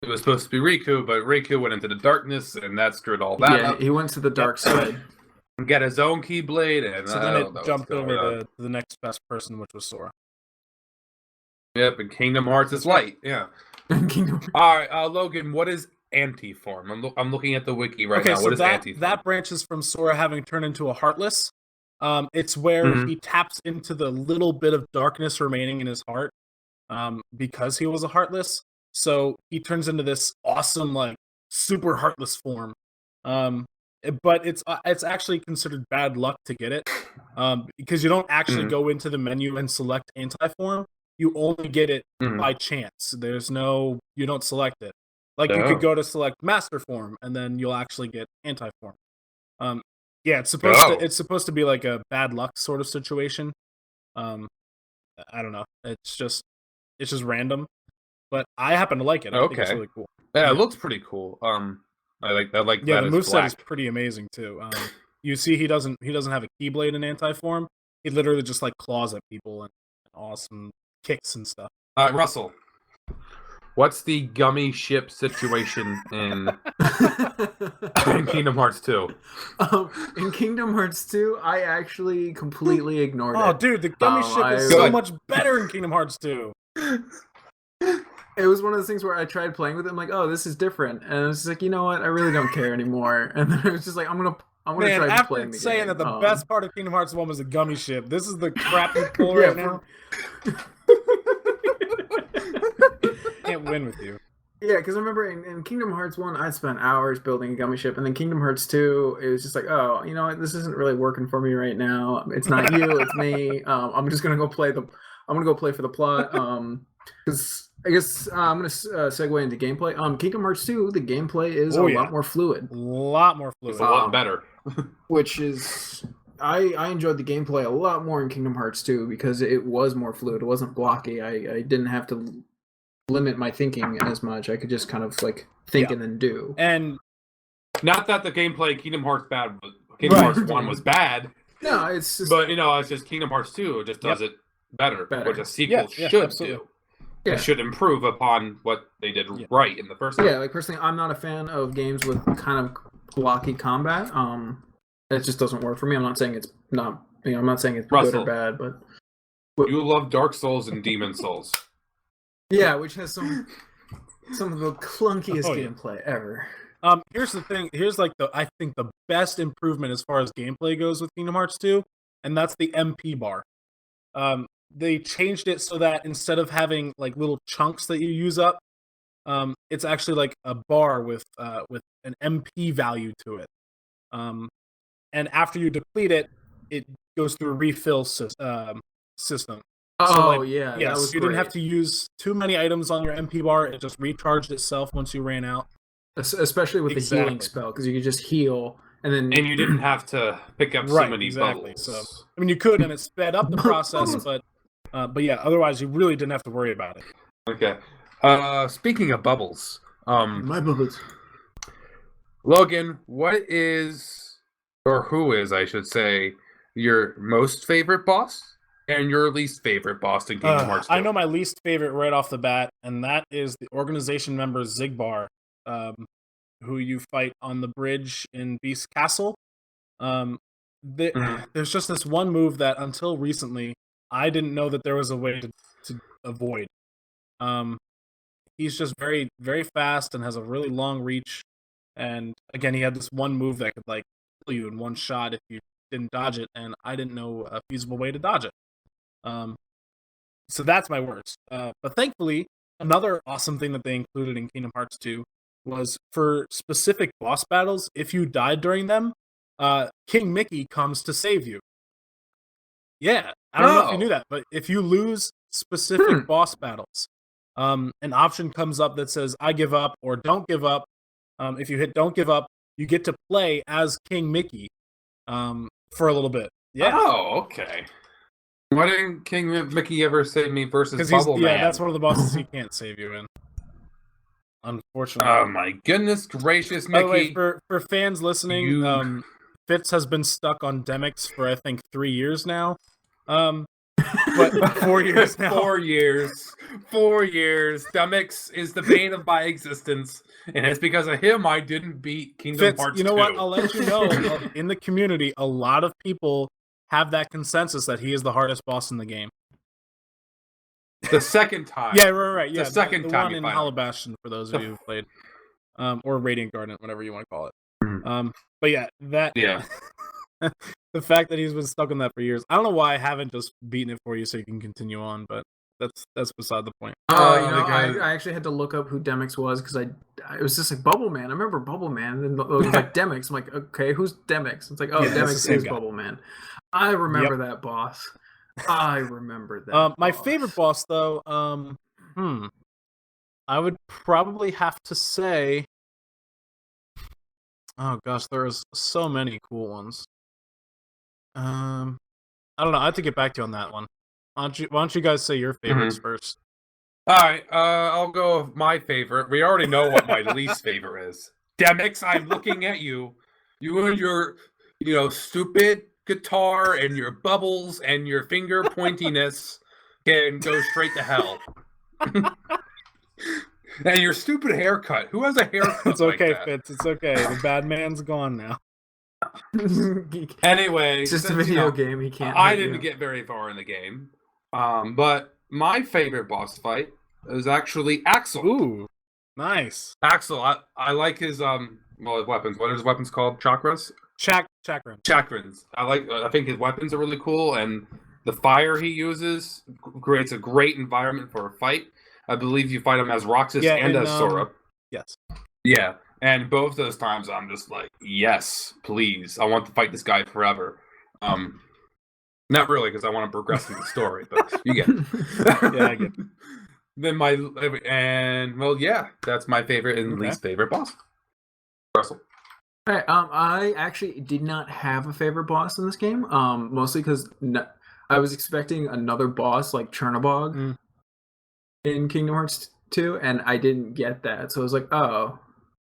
Speaker 2: It was supposed to be Riku, but Riku went into the darkness, and that screwed all that up.
Speaker 3: He went to the dark side.
Speaker 2: Got his own Keyblade, and
Speaker 1: so then it jumped over to the next best person, which was Sora.
Speaker 2: Yep, and Kingdom Hearts is light. Yeah. All right, Logan, what is Anti-Form? I'm looking at the wiki right now. What is Anti-Form?
Speaker 1: That branches from Sora having turned into a Heartless. It's where he taps into the little bit of darkness remaining in his heart because he was a Heartless. So he turns into this awesome, like, super Heartless form. But it's actually considered bad luck to get it because you don't actually go into the menu and select Anti-Form. You only get it by chance. You don't select it. Like you could go to select Master Form and then you'll actually get Anti-Form. It's supposed to be like a bad luck sort of situation. I don't know. It's just random, but I happen to like it. I think it's really cool.
Speaker 2: Yeah, it looks pretty cool. I like that.
Speaker 1: Yeah, the moveset is pretty amazing too. You see, he doesn't have a Keyblade in Anti-Form. He literally just like claws at people and awesome kicks and stuff.
Speaker 2: Russell, what's the gummy ship situation in Kingdom Hearts 2?
Speaker 3: In Kingdom Hearts 2, I actually completely ignored it.
Speaker 1: Oh, dude, the gummy ship is so much better in Kingdom Hearts 2.
Speaker 3: It was one of those things where I tried playing with it. I'm like, oh, this is different, and I was just like, you know what? I really don't care anymore. And then I was just like, I'm gonna try playing the game.
Speaker 1: After saying that the best part of Kingdom Hearts 1 was the gummy ship, this is the crap you pull right now. Can't win with you.
Speaker 3: Yeah, because I remember in Kingdom Hearts 1, I spent hours building a gummy ship, and then Kingdom Hearts 2, it was just like, oh, you know what? This isn't really working for me right now. It's not you, it's me. I'm just gonna go play for the plot. Because I guess I'm gonna segue into gameplay. Kingdom Hearts 2, the gameplay is a lot more fluid.
Speaker 1: A lot more fluid.
Speaker 2: It's a lot better.
Speaker 3: Which is I enjoyed the gameplay a lot more in Kingdom Hearts 2 because it was more fluid. It wasn't blocky. I didn't have to limit my thinking as much. I could just kind of like think and then do.
Speaker 1: And
Speaker 2: not that the gameplay in Kingdom Hearts Hearts 1 was bad.
Speaker 3: No, it's just,
Speaker 2: but it's just Kingdom Hearts 2 just does it better, which a sequel should do. Yeah. It should improve upon what they did right in the first time.
Speaker 3: Yeah, like personally, I'm not a fan of games with kind of blocky combat. It just doesn't work for me. I'm not saying it's not. I'm not saying it's
Speaker 2: Russell,
Speaker 3: good or bad, but
Speaker 2: you love Dark Souls and Demon Souls.
Speaker 3: Yeah, which has some of the clunkiest gameplay ever.
Speaker 1: Here's the thing. Here's like I think the best improvement as far as gameplay goes with Kingdom Hearts 2, and that's the MP bar. They changed it so that instead of having like little chunks that you use up, it's actually like a bar with an MP value to it. And after you deplete it, it goes through a refill system.
Speaker 3: Oh
Speaker 1: like,
Speaker 3: yeah,
Speaker 1: yeah,
Speaker 3: that was
Speaker 1: so you didn't have
Speaker 3: great.
Speaker 1: to use too many items on your MP bar. It just recharged itself once you ran out.
Speaker 3: Especially with the healing
Speaker 1: Exactly.
Speaker 3: spell, because you could just heal and then
Speaker 2: And you didn't have to pick up so
Speaker 1: Right,
Speaker 2: many
Speaker 1: exactly.
Speaker 2: bubbles.
Speaker 1: So I mean, you could, and it sped up the process,
Speaker 3: Bubbles.
Speaker 1: but yeah, otherwise you really didn't have to worry about it.
Speaker 2: Okay. Speaking of bubbles,
Speaker 3: My bubbles.
Speaker 2: Logan, what is, or who is, I should say, your most favorite boss and your least favorite boss in Kingdom Hearts 2?
Speaker 1: I know my least favorite right off the bat, and that is the organization member Zigbar, who you fight on the bridge in Beast Castle. There's just this one move that until recently I didn't know that there was a way to avoid. He's just very, very fast and has a really long reach. And again, he had this one move that could like kill you in one shot if you didn't dodge it, and I didn't know a feasible way to dodge it. So that's my worst. But thankfully, another awesome thing that they included in Kingdom Hearts 2 was for specific boss battles, if you died during them, King Mickey comes to save you. Yeah, I don't know if you knew that, but if you lose specific boss battles, an option comes up that says "I give up" or "Don't give up." If you hit "Don't give up," you get to play as King Mickey for a little bit. Yeah.
Speaker 2: Oh, okay. Why didn't King Mickey ever save me versus
Speaker 1: Because
Speaker 2: Bubble Man?
Speaker 1: that's one of the bosses he can't save you in. Unfortunately.
Speaker 2: Oh my goodness gracious, Mickey!
Speaker 1: By the way, for fans listening,
Speaker 2: You-
Speaker 1: Fitz has been stuck on Demix for I think 3 years now. But 4 years now.
Speaker 2: 4 years. 4 years. Demix is the bane of my existence, and it's because of him I didn't beat Kingdom
Speaker 1: Fitz,
Speaker 2: Hearts
Speaker 1: you know
Speaker 2: 2.
Speaker 1: what? I'll let you know. In the community, a lot of people have that consensus that he is the hardest boss in the game.
Speaker 2: The second time.
Speaker 1: Yeah, right. Yeah,
Speaker 2: The second
Speaker 1: the
Speaker 2: time
Speaker 1: one
Speaker 2: you
Speaker 1: in
Speaker 2: fight him.
Speaker 1: Halabastion for those of you who played, or Radiant Garden, whatever you want to call it.
Speaker 2: Mhm.
Speaker 1: But yeah, that
Speaker 2: Yeah.
Speaker 1: the fact that he's been stuck on that for years. I don't know why I haven't just beaten it for you so you can continue on, but that's beside the point.
Speaker 3: I actually had to look up who Demix was because it was just like Bubble Man. I remember Bubble Man, and it was like Demix. I'm like, okay, who's Demix? It's like, oh,
Speaker 1: Yeah, that's the
Speaker 3: Demix
Speaker 1: same
Speaker 3: is
Speaker 1: guy.
Speaker 3: Bubble Man. I remember that boss. I remember that.
Speaker 1: My favorite boss, though, I would probably have to say, oh gosh, there's so many cool ones. I don't know. I have to get back to you on that one. Why don't you guys say your favorites first?
Speaker 2: All right, I'll go with my favorite. We already know what my least favorite is. Demix, I'm looking at you. You and your, stupid guitar and your bubbles and your finger pointiness can go straight to hell. And your stupid haircut. Who has a haircut
Speaker 1: It's okay,
Speaker 2: like that?
Speaker 1: Fitz. It's okay. The bad man's gone now.
Speaker 2: Anyway,
Speaker 3: It's just a
Speaker 2: since,
Speaker 3: video game. He can't.
Speaker 2: I
Speaker 3: hurt
Speaker 2: didn't
Speaker 3: you.
Speaker 2: get very far in the game. But my favorite boss fight is actually Axel.
Speaker 1: Ooh, nice.
Speaker 2: Axel, I like his his weapons. What are his weapons called? Chakras?
Speaker 1: Chakram.
Speaker 2: Chakrans. I think his weapons are really cool, and the fire he uses creates a great environment for a fight. I believe you fight him as Roxas and as Sora.
Speaker 1: Yes.
Speaker 2: Yeah, and both those times I'm just like, yes, please, I want to fight this guy forever. Not really, because I want to progress in the story, but you get it.
Speaker 1: Yeah, I get it.
Speaker 2: Then that's my favorite and least favorite boss. Russell.
Speaker 3: All right, I actually did not have a favorite boss in this game. Mostly because I was expecting another boss like Chernobog in Kingdom Hearts 2, and I didn't get that. So I was like, oh,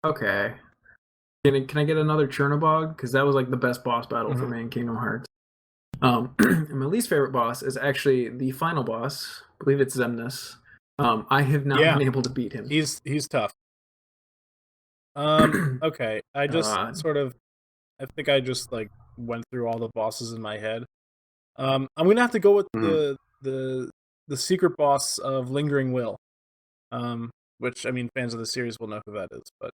Speaker 3: okay. Can I get another Chernobog? Because that was like the best boss battle for me in Kingdom Hearts. And my least favorite boss is actually the final boss. I believe it's Xemnas. I have not been able to beat him.
Speaker 1: He's tough. Okay. I just I think I just like went through all the bosses in my head. I'm gonna have to go with the secret boss of Lingering Will. Which I mean fans of the series will know who that is, but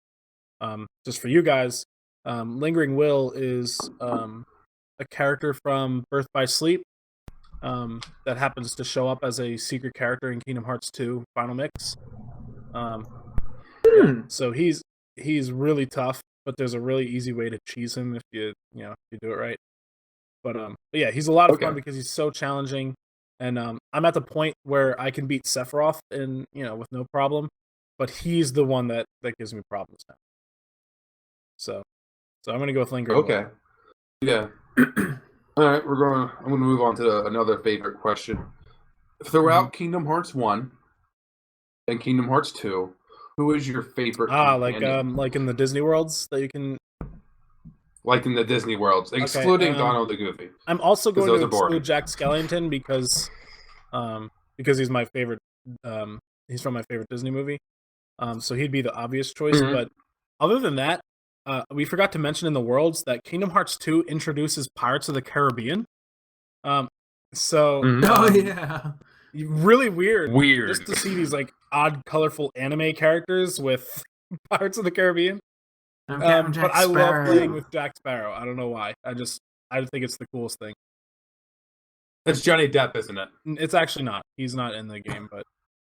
Speaker 1: just for you guys, Lingering Will is a character from Birth by Sleep that happens to show up as a secret character in Kingdom Hearts 2 Final Mix.
Speaker 3: Hmm.
Speaker 1: So he's really tough, but there's a really easy way to cheese him if you do it right. But yeah, he's a lot of fun
Speaker 2: Okay.
Speaker 1: because he's so challenging, and I'm at the point where I can beat Sephiroth with no problem, but he's the one that gives me problems now. So I'm gonna go with Lingard.
Speaker 2: Okay. Yeah. All right, I'm gonna move on to another favorite question. Throughout Kingdom Hearts 1 and Kingdom Hearts 2, who is your favorite companion?
Speaker 1: Like in the Disney worlds that you can.
Speaker 2: Like in the Disney worlds, excluding Donald the Goofy.
Speaker 1: I'm also going
Speaker 2: those
Speaker 1: to
Speaker 2: are boring.
Speaker 1: exclude Jack Skellington because he's my favorite. He's from my favorite Disney movie. So he'd be the obvious choice.
Speaker 2: Mhm.
Speaker 1: But other than that, we forgot to mention in the worlds that Kingdom Hearts 2 introduces Pirates of the Caribbean. So
Speaker 2: Mhm.
Speaker 3: Oh yeah.
Speaker 1: really weird
Speaker 2: Weird.
Speaker 1: just to see these like odd, colorful anime characters with Pirates of the Caribbean.
Speaker 3: I'm Captain
Speaker 1: But
Speaker 3: Jack
Speaker 1: I love
Speaker 3: Sparrow.
Speaker 1: playing with Jack Sparrow. I don't know why. I think it's the coolest thing.
Speaker 2: It's Johnny Depp, isn't it?
Speaker 1: It's actually not. He's not in the game, but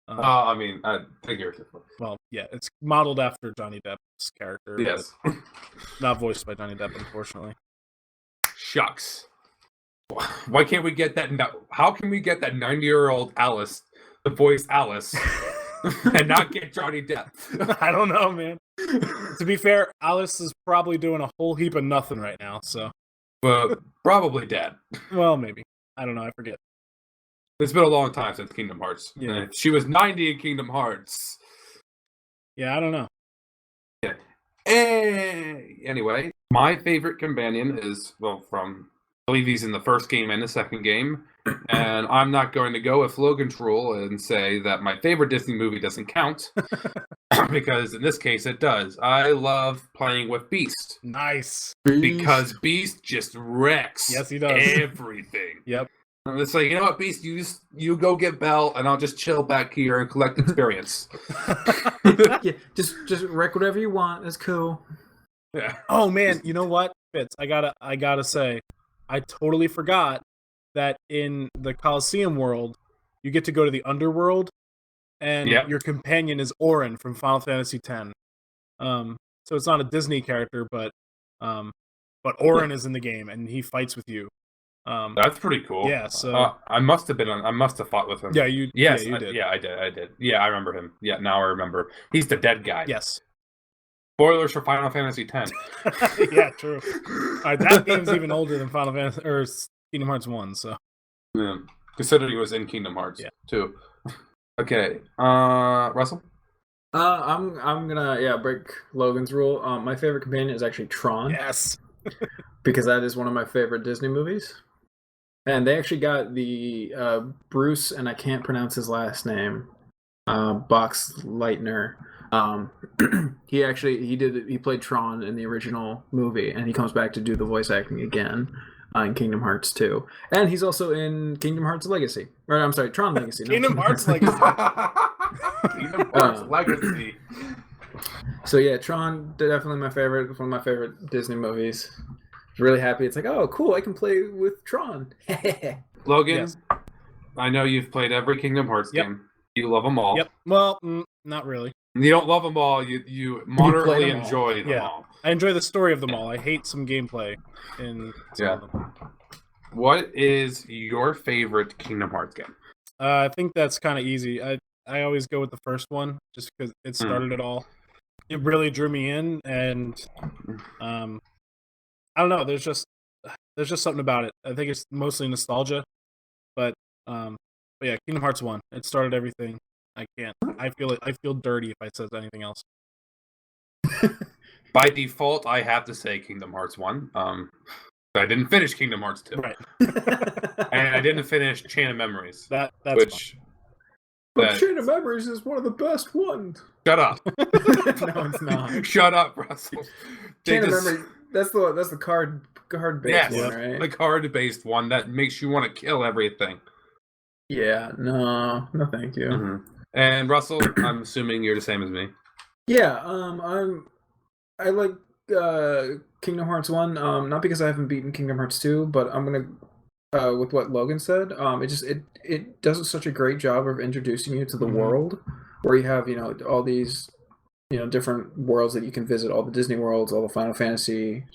Speaker 2: I mean, figuratively.
Speaker 1: well, yeah, it's modeled after Johnny Depp's character.
Speaker 2: Yes.
Speaker 1: but not voiced by Johnny Depp, unfortunately.
Speaker 2: Shucks. Why can't we get that? How can we get that 90-year-old Alice to voice Alice and not get Johnny Depp?
Speaker 1: I don't know, man. To be fair, Alice is probably doing a whole heap of nothing right now. So,
Speaker 2: Well, probably dead.
Speaker 1: well, maybe. I don't know. I forget.
Speaker 2: It's been a long time since Kingdom Hearts.
Speaker 1: Yeah.
Speaker 2: And she was 90 in Kingdom Hearts.
Speaker 1: Yeah, I don't know.
Speaker 2: Anyway, my favorite companion is, from, I believe he's in the first game and the second game. And I'm not going to go with Logan's rule and say that my favorite Disney movie doesn't count. Because in this case, it does. I love playing with Beast.
Speaker 1: Nice.
Speaker 2: Because Beast just wrecks
Speaker 1: Yes, he does.
Speaker 2: everything.
Speaker 1: Yep.
Speaker 2: And it's like, you know what, Beast, you go get Belle, and I'll just chill back here and collect experience.
Speaker 3: Yeah, just wreck whatever you want. That's cool.
Speaker 2: Yeah.
Speaker 1: Oh man, you know what, Fitz? I gotta say, I totally forgot that in the Coliseum world, you get to go to the underworld, and
Speaker 2: Yep.
Speaker 1: your companion is Auron from Final Fantasy X. So it's not a Disney character, but Auron is in the game, and he fights with you.
Speaker 2: That's pretty cool.
Speaker 1: Yeah, so-
Speaker 2: I must have fought with him.
Speaker 1: Yeah, you.
Speaker 2: Yes,
Speaker 1: yeah, you did.
Speaker 2: I did. Yeah, I remember him. Yeah, now I remember. He's the dead guy.
Speaker 1: Yes.
Speaker 2: Spoilers for Final Fantasy X.
Speaker 1: Yeah, true. All right, that game's even older than Final Fantasy or Kingdom Hearts 1. So
Speaker 2: Yeah. Considering he was in Kingdom Hearts too. Okay. Russell?
Speaker 3: I'm gonna break Logan's rule. My favorite companion is actually Tron.
Speaker 1: yes.
Speaker 3: Because that is one of my favorite Disney movies. And they actually got the Bruce, and I can't pronounce his last name, Boxleitner. He played Tron in the original movie, and he comes back to do the voice acting again in Kingdom Hearts 2. And he's also in Kingdom Hearts Legacy. Or I'm sorry, Tron Legacy.
Speaker 1: Kingdom Hearts Legacy.
Speaker 2: Kingdom Hearts Legacy.
Speaker 3: So yeah, Tron, definitely my favorite. One of my favorite Disney movies. Really happy. It's like, oh, cool, I can play with Tron.
Speaker 2: Logan,
Speaker 1: Yes.
Speaker 2: I know you've played every Kingdom Hearts
Speaker 1: Yep.
Speaker 2: game. You love them all.
Speaker 1: Yep. Well, not really.
Speaker 2: You don't love them all. You moderately
Speaker 3: them all.
Speaker 2: enjoy them
Speaker 1: Yeah.
Speaker 2: all.
Speaker 1: I enjoy the story of them all. I hate some gameplay in some
Speaker 2: Yeah.
Speaker 1: of them.
Speaker 2: What is your favorite Kingdom Hearts game?
Speaker 1: I think that's kind of easy. I always go with the first one just because it started it all. It really drew me in, and I don't know. There's just something about it. I think it's mostly nostalgia, but yeah, Kingdom Hearts 1. It started everything. I can't. I feel dirty if I says anything else.
Speaker 2: By default, I have to say Kingdom Hearts 1. I didn't finish Kingdom Hearts 2.
Speaker 1: Right.
Speaker 2: And I didn't finish Chain of Memories.
Speaker 1: That's
Speaker 2: which
Speaker 3: But Chain of Memories is one of the best ones.
Speaker 2: Shut up.
Speaker 3: No, it's not.
Speaker 2: Shut up, Russell.
Speaker 3: Chain of Memories. That's the card based
Speaker 2: Yes,
Speaker 3: one, right?
Speaker 2: the card-based one that makes you want to kill everything.
Speaker 3: Yeah, no, thank you.
Speaker 2: Mm-hmm. And Russell, I'm assuming you're the same as me.
Speaker 3: Yeah, I like Kingdom Hearts 1, not because I haven't beaten Kingdom Hearts 2, but I'm gonna with what Logan said, it does such a great job of introducing you to the world, where you have all these different worlds that you can visit, all the Disney worlds, all the Final Fantasy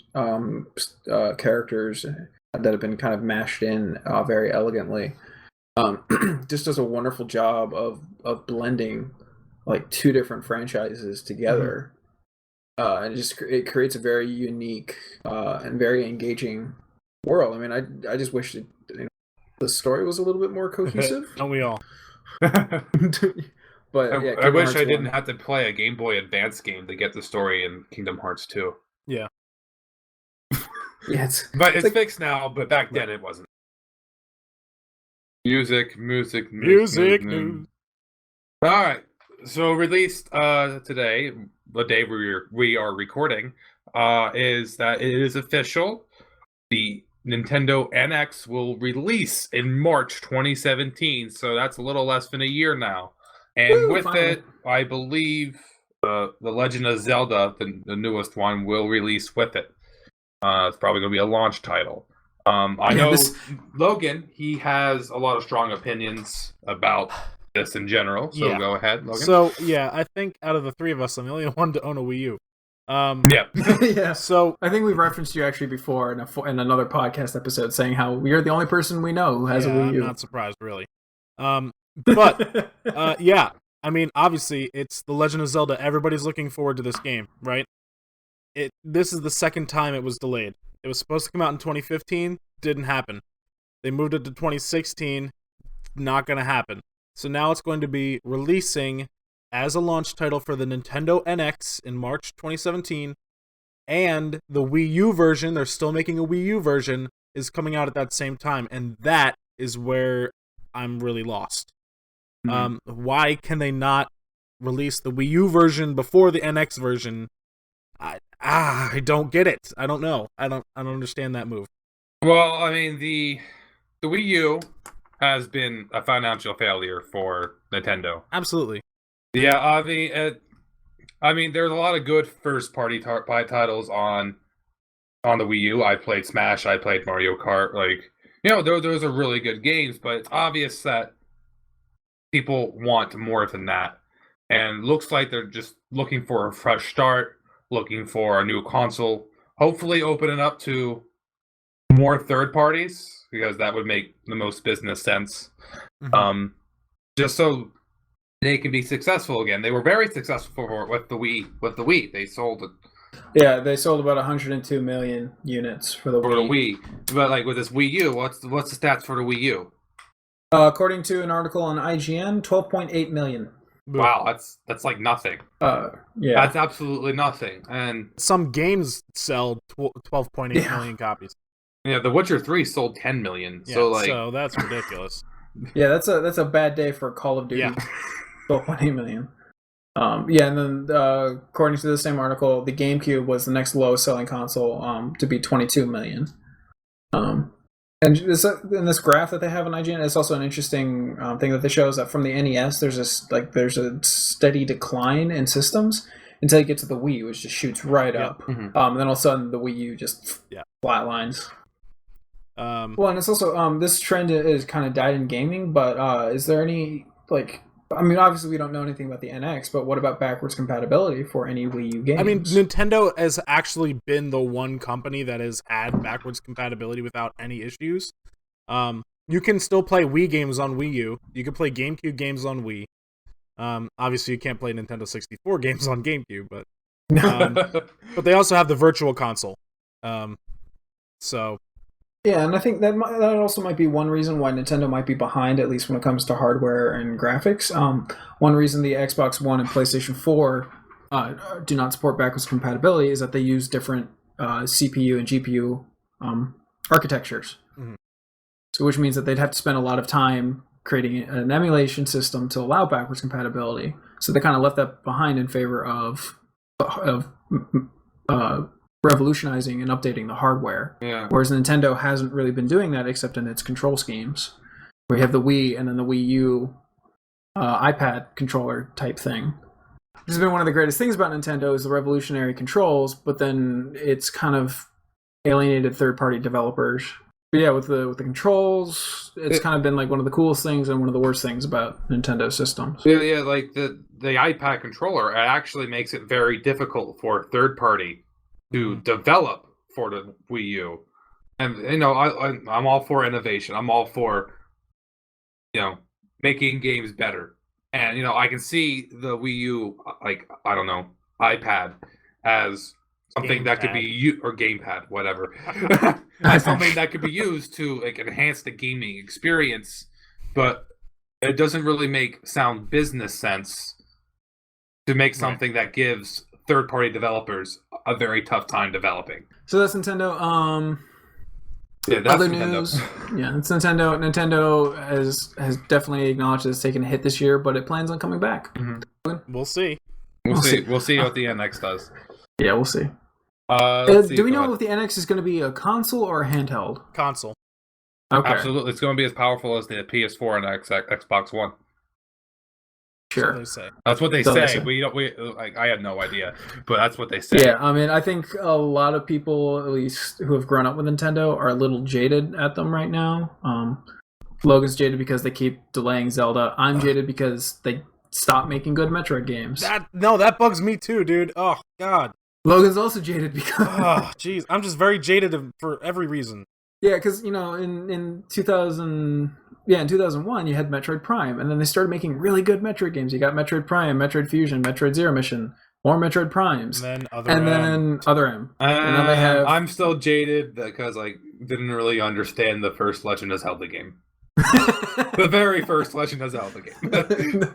Speaker 3: characters that have been kind of mashed in very elegantly. Just does a wonderful job of blending like two different franchises together. And it creates a very unique and very engaging world. I mean, I just wish the story was a little bit more cohesive.
Speaker 1: Don't we all?
Speaker 3: But yeah,
Speaker 2: I wish I didn't have to play a Game Boy Advance game to get the story in Kingdom Hearts 2.
Speaker 1: Yeah.
Speaker 3: Yeah,
Speaker 2: but it's fixed now, but back then it wasn't. Music.
Speaker 1: News.
Speaker 2: All right. So released today, the day we are recording, is that it is official. The Nintendo NX will release in March 2017. So that's a little less than a year now. And with it, I believe the Legend of Zelda, the newest one, will release with it. It's probably going to be a launch title. I know Logan, he has a lot of strong opinions about this in general. So go ahead, Logan.
Speaker 1: So, yeah, I think out of the three of us, I'm the only one to own a Wii U.
Speaker 3: Yeah.
Speaker 1: So
Speaker 3: I think we referenced you actually before in another podcast episode saying how you're the only person we know who has a Wii U.
Speaker 1: I'm not surprised, really. But, yeah, I mean, obviously, it's The Legend of Zelda. Everybody's looking forward to this game, right? This is the second time it was delayed. It was supposed to come out in 2015, didn't happen. They moved it to 2016, not going to happen. So now it's going to be releasing as a launch title for the Nintendo NX in March 2017, and the Wii U version, they're still making a Wii U version, is coming out at that same time, and that is where I'm really lost. Why can they not release the Wii U version before the NX version? I don't get it. I don't know. I don't understand that move.
Speaker 2: Well, I mean, the Wii U has been a financial failure for Nintendo.
Speaker 1: Absolutely.
Speaker 2: Yeah, I mean, there's a lot of good first-party titles on the Wii U. I played Smash. I played Mario Kart. Like, those are really good games. But it's obvious that people want more than that, and looks like they're just looking for a fresh start. Looking for a new console, hopefully open it up to more third parties, because that would make the most business sense. Just so they can be successful again. They were very successful with the Wii. They sold it.
Speaker 3: Yeah, they sold about 102 million units for the Wii.
Speaker 2: But like with this Wii U, what's the stats for the Wii U?
Speaker 3: According to an article on IGN, 12.8 million.
Speaker 2: Wow, that's like nothing.
Speaker 3: Yeah,
Speaker 2: that's absolutely nothing. And
Speaker 1: some games sell 12.8 million copies.
Speaker 2: Yeah, The Witcher 3 sold 10 million.
Speaker 1: Yeah,
Speaker 2: so
Speaker 1: that's ridiculous.
Speaker 3: Yeah, that's a bad day for Call of Duty.
Speaker 1: Yeah.
Speaker 3: 12.8 million. Yeah, and then according to the same article, the GameCube was the next lowest selling console to be 22 million. And in this graph that they have on IGN, it's also an interesting thing that they show is that from the NES, there's a steady decline in systems until you get to the Wii, which just shoots right up. And then all of a sudden, the Wii U just flatlines. Well, and it's also this trend is kind of died in gaming, but is there any I mean, obviously we don't know anything about the NX, but what about backwards compatibility for any Wii U games?
Speaker 1: I mean, Nintendo has actually been the one company that has had backwards compatibility without any issues. You can still play Wii games on Wii U. You can play GameCube games on Wii. Obviously, you can't play Nintendo 64 games on GameCube, but they also have the Virtual Console. So.
Speaker 3: Yeah, and I think that also might be one reason why Nintendo might be behind, at least when it comes to hardware and graphics. One reason the Xbox One and PlayStation 4 do not support backwards compatibility is that they use different CPU and GPU architectures. So, which means that they'd have to spend a lot of time creating an emulation system to allow backwards compatibility. So they kind of left that behind in favor of revolutionizing and updating the hardware.
Speaker 2: Yeah.
Speaker 3: Whereas Nintendo hasn't really been doing that except in its control schemes. We have the Wii and then the Wii U iPad controller type thing. This has been one of the greatest things about Nintendo is the revolutionary controls, but then it's kind of alienated third-party developers But yeah, with the controls, it's
Speaker 2: It-
Speaker 3: kind of been like one of the coolest things and one of the worst things about Nintendo systems.
Speaker 2: Yeah, like the iPad controller actually makes it very difficult for a third party to develop for the Wii U. And I'm all for innovation. I'm all for making games better. And I can see the Wii U, like, I don't know, iPad as something that could be or gamepad, whatever, as something that could be used to like enhance the gaming experience, but it doesn't really make sound business sense to make something that gives third-party developers a very tough time developing.
Speaker 3: So that's Nintendo.
Speaker 2: Yeah, that's
Speaker 3: Other
Speaker 2: Nintendo.
Speaker 3: news, yeah, it's Nintendo. Nintendo has definitely acknowledged that it's taken a hit this year, but it plans on coming back.
Speaker 1: We'll see.
Speaker 2: We'll see what the NX does.
Speaker 3: Yeah, we'll see. Do we know if the NX is going to be a console or a handheld?
Speaker 1: Console.
Speaker 3: Okay,
Speaker 2: Absolutely, it's going to be as powerful as the PS4 and Xbox One.
Speaker 3: sure.
Speaker 1: So they say.
Speaker 2: That's what they
Speaker 3: So they
Speaker 2: say.
Speaker 3: say.
Speaker 2: I have no idea, but that's what they say.
Speaker 3: Yeah, I mean, I think a lot of people, at least who have grown up with Nintendo, are a little jaded at them right now. Logan's jaded because they keep delaying Zelda. I'm jaded because they stopped making good Metroid games.
Speaker 1: That bugs me too, dude. Oh God.
Speaker 3: Logan's also jaded because
Speaker 1: Oh, jeez. I'm just very jaded for every reason.
Speaker 3: yeah, because in 2000. Yeah, in 2001, you had Metroid Prime, and then they started making really good Metroid games. You got Metroid Prime, Metroid Fusion, Metroid Zero Mission, more Metroid Primes,
Speaker 1: And then
Speaker 3: Other M. And now they have...
Speaker 2: I'm still jaded because I didn't really understand the first Legend of Zelda game. The very first Legend of Zelda game.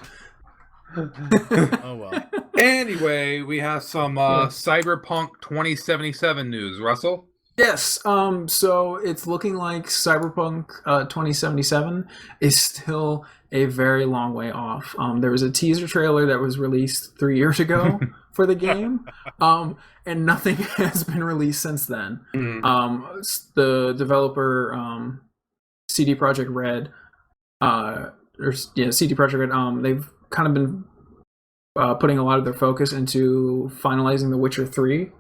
Speaker 1: Oh well.
Speaker 2: Anyway, we have some Cyberpunk 2077 news. Russell?
Speaker 3: Yes, so it's looking like Cyberpunk 2077 is still a very long way off. There was a teaser trailer that was released 3 years ago for the game, and nothing has been released since then. The developer, CD Projekt Red, CD Projekt Red, they've kind of been putting a lot of their focus into finalizing The Witcher 3.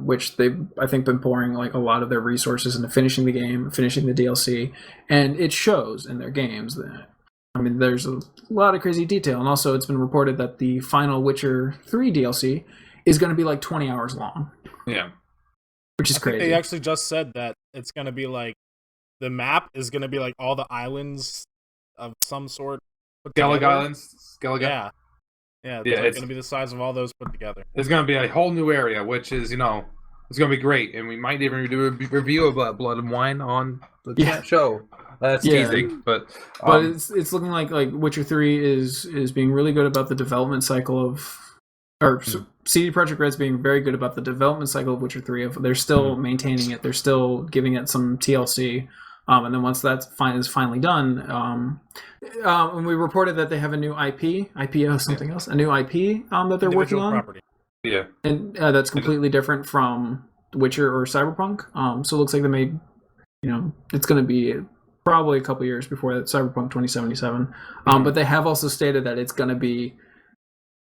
Speaker 3: Which they've, I think, been pouring like a lot of their resources into finishing the game, finishing the DLC, and it shows in their games. I mean, there's a lot of crazy detail, and also it's been reported that the final Witcher 3 DLC is going to be like 20 hours long.
Speaker 2: Yeah.
Speaker 3: Which is crazy.
Speaker 1: They actually just said that it's going to be like, the map is going to be like all the islands of some sort.
Speaker 2: Skellig Islands?
Speaker 1: Yeah. Yeah, it's going to be the size of all those put together.
Speaker 2: It's going to be a whole new area, which is, it's going to be great. And we might even do a review of Blood and Wine on the show. That's teasing, but
Speaker 3: it's looking like Witcher 3 is being really good about the development cycle of, or CD Projekt Red's being very good about the development cycle of Witcher 3. They're still maintaining it. They're still giving it some TLC. And then once that's finally done, and we reported that they have a new IPO, something else, a new IP that they're working on.
Speaker 1: Property.
Speaker 2: Yeah,
Speaker 3: and that's completely different from Witcher or Cyberpunk. So it looks like they made, it's going to be probably a couple years before that Cyberpunk 2077. But they have also stated that it's going to be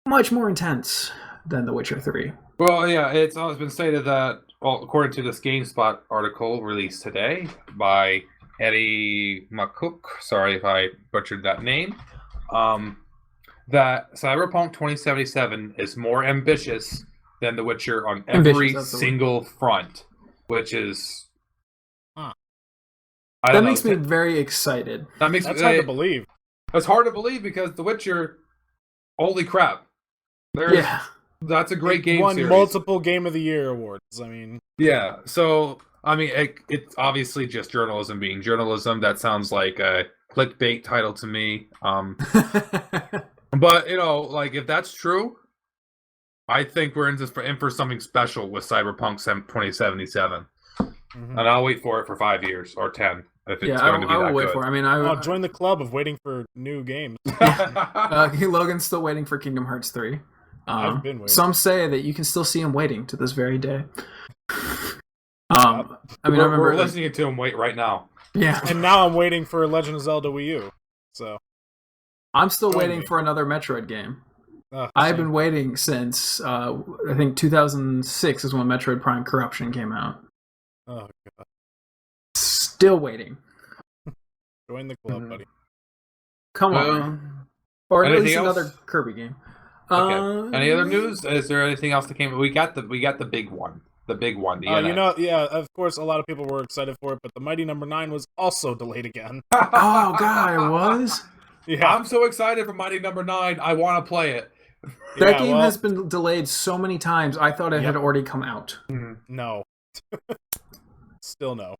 Speaker 3: much more intense than The Witcher 3.
Speaker 2: Well, yeah, it's always been stated that, according to this GameSpot article released today by Eddie McCook, sorry if I butchered that name, that Cyberpunk 2077 is more ambitious than The Witcher on every single front, which is...
Speaker 3: That makes me very excited.
Speaker 1: That's hard to believe.
Speaker 2: It's hard to believe because The Witcher, holy crap. That's a great game
Speaker 1: won
Speaker 2: series.
Speaker 1: Multiple Game of the Year awards. I mean...
Speaker 2: Yeah, so... I mean, it's obviously just journalism being journalism. That sounds like a clickbait title to me. But, if that's true, I think we're in for something special with Cyberpunk 2077. And I'll wait for it for 5 years or 10 if it's going to be that good.
Speaker 3: I will wait for it. I mean,
Speaker 1: I'll join the club of waiting for new games.
Speaker 3: Logan's still waiting for Kingdom Hearts 3.
Speaker 1: I've been waiting.
Speaker 3: Some say that you can still see him waiting to this very day.
Speaker 2: We're listening to him wait right now.
Speaker 3: Yeah.
Speaker 1: And now I'm waiting for Legend of Zelda Wii U. So
Speaker 3: I'm still waiting for another Metroid game. I've been waiting since I think 2006 is when Metroid Prime Corruption came out.
Speaker 1: Oh god.
Speaker 3: Still waiting.
Speaker 1: Join the club,
Speaker 3: Mhm.
Speaker 1: buddy.
Speaker 3: Come on. Or at least another Kirby game.
Speaker 2: Okay. Any other news? Is there anything else that came? We got the big one. The big one. The NX.
Speaker 1: Yeah, of course, a lot of people were excited for it, but the Mighty Number 9 was also delayed again.
Speaker 3: Oh God, it was.
Speaker 1: Yeah,
Speaker 2: I'm so excited for Mighty Number 9. I want to play it.
Speaker 3: That game has been delayed so many times. I thought it had
Speaker 1: Yep.
Speaker 3: already come out.
Speaker 1: No. Still no.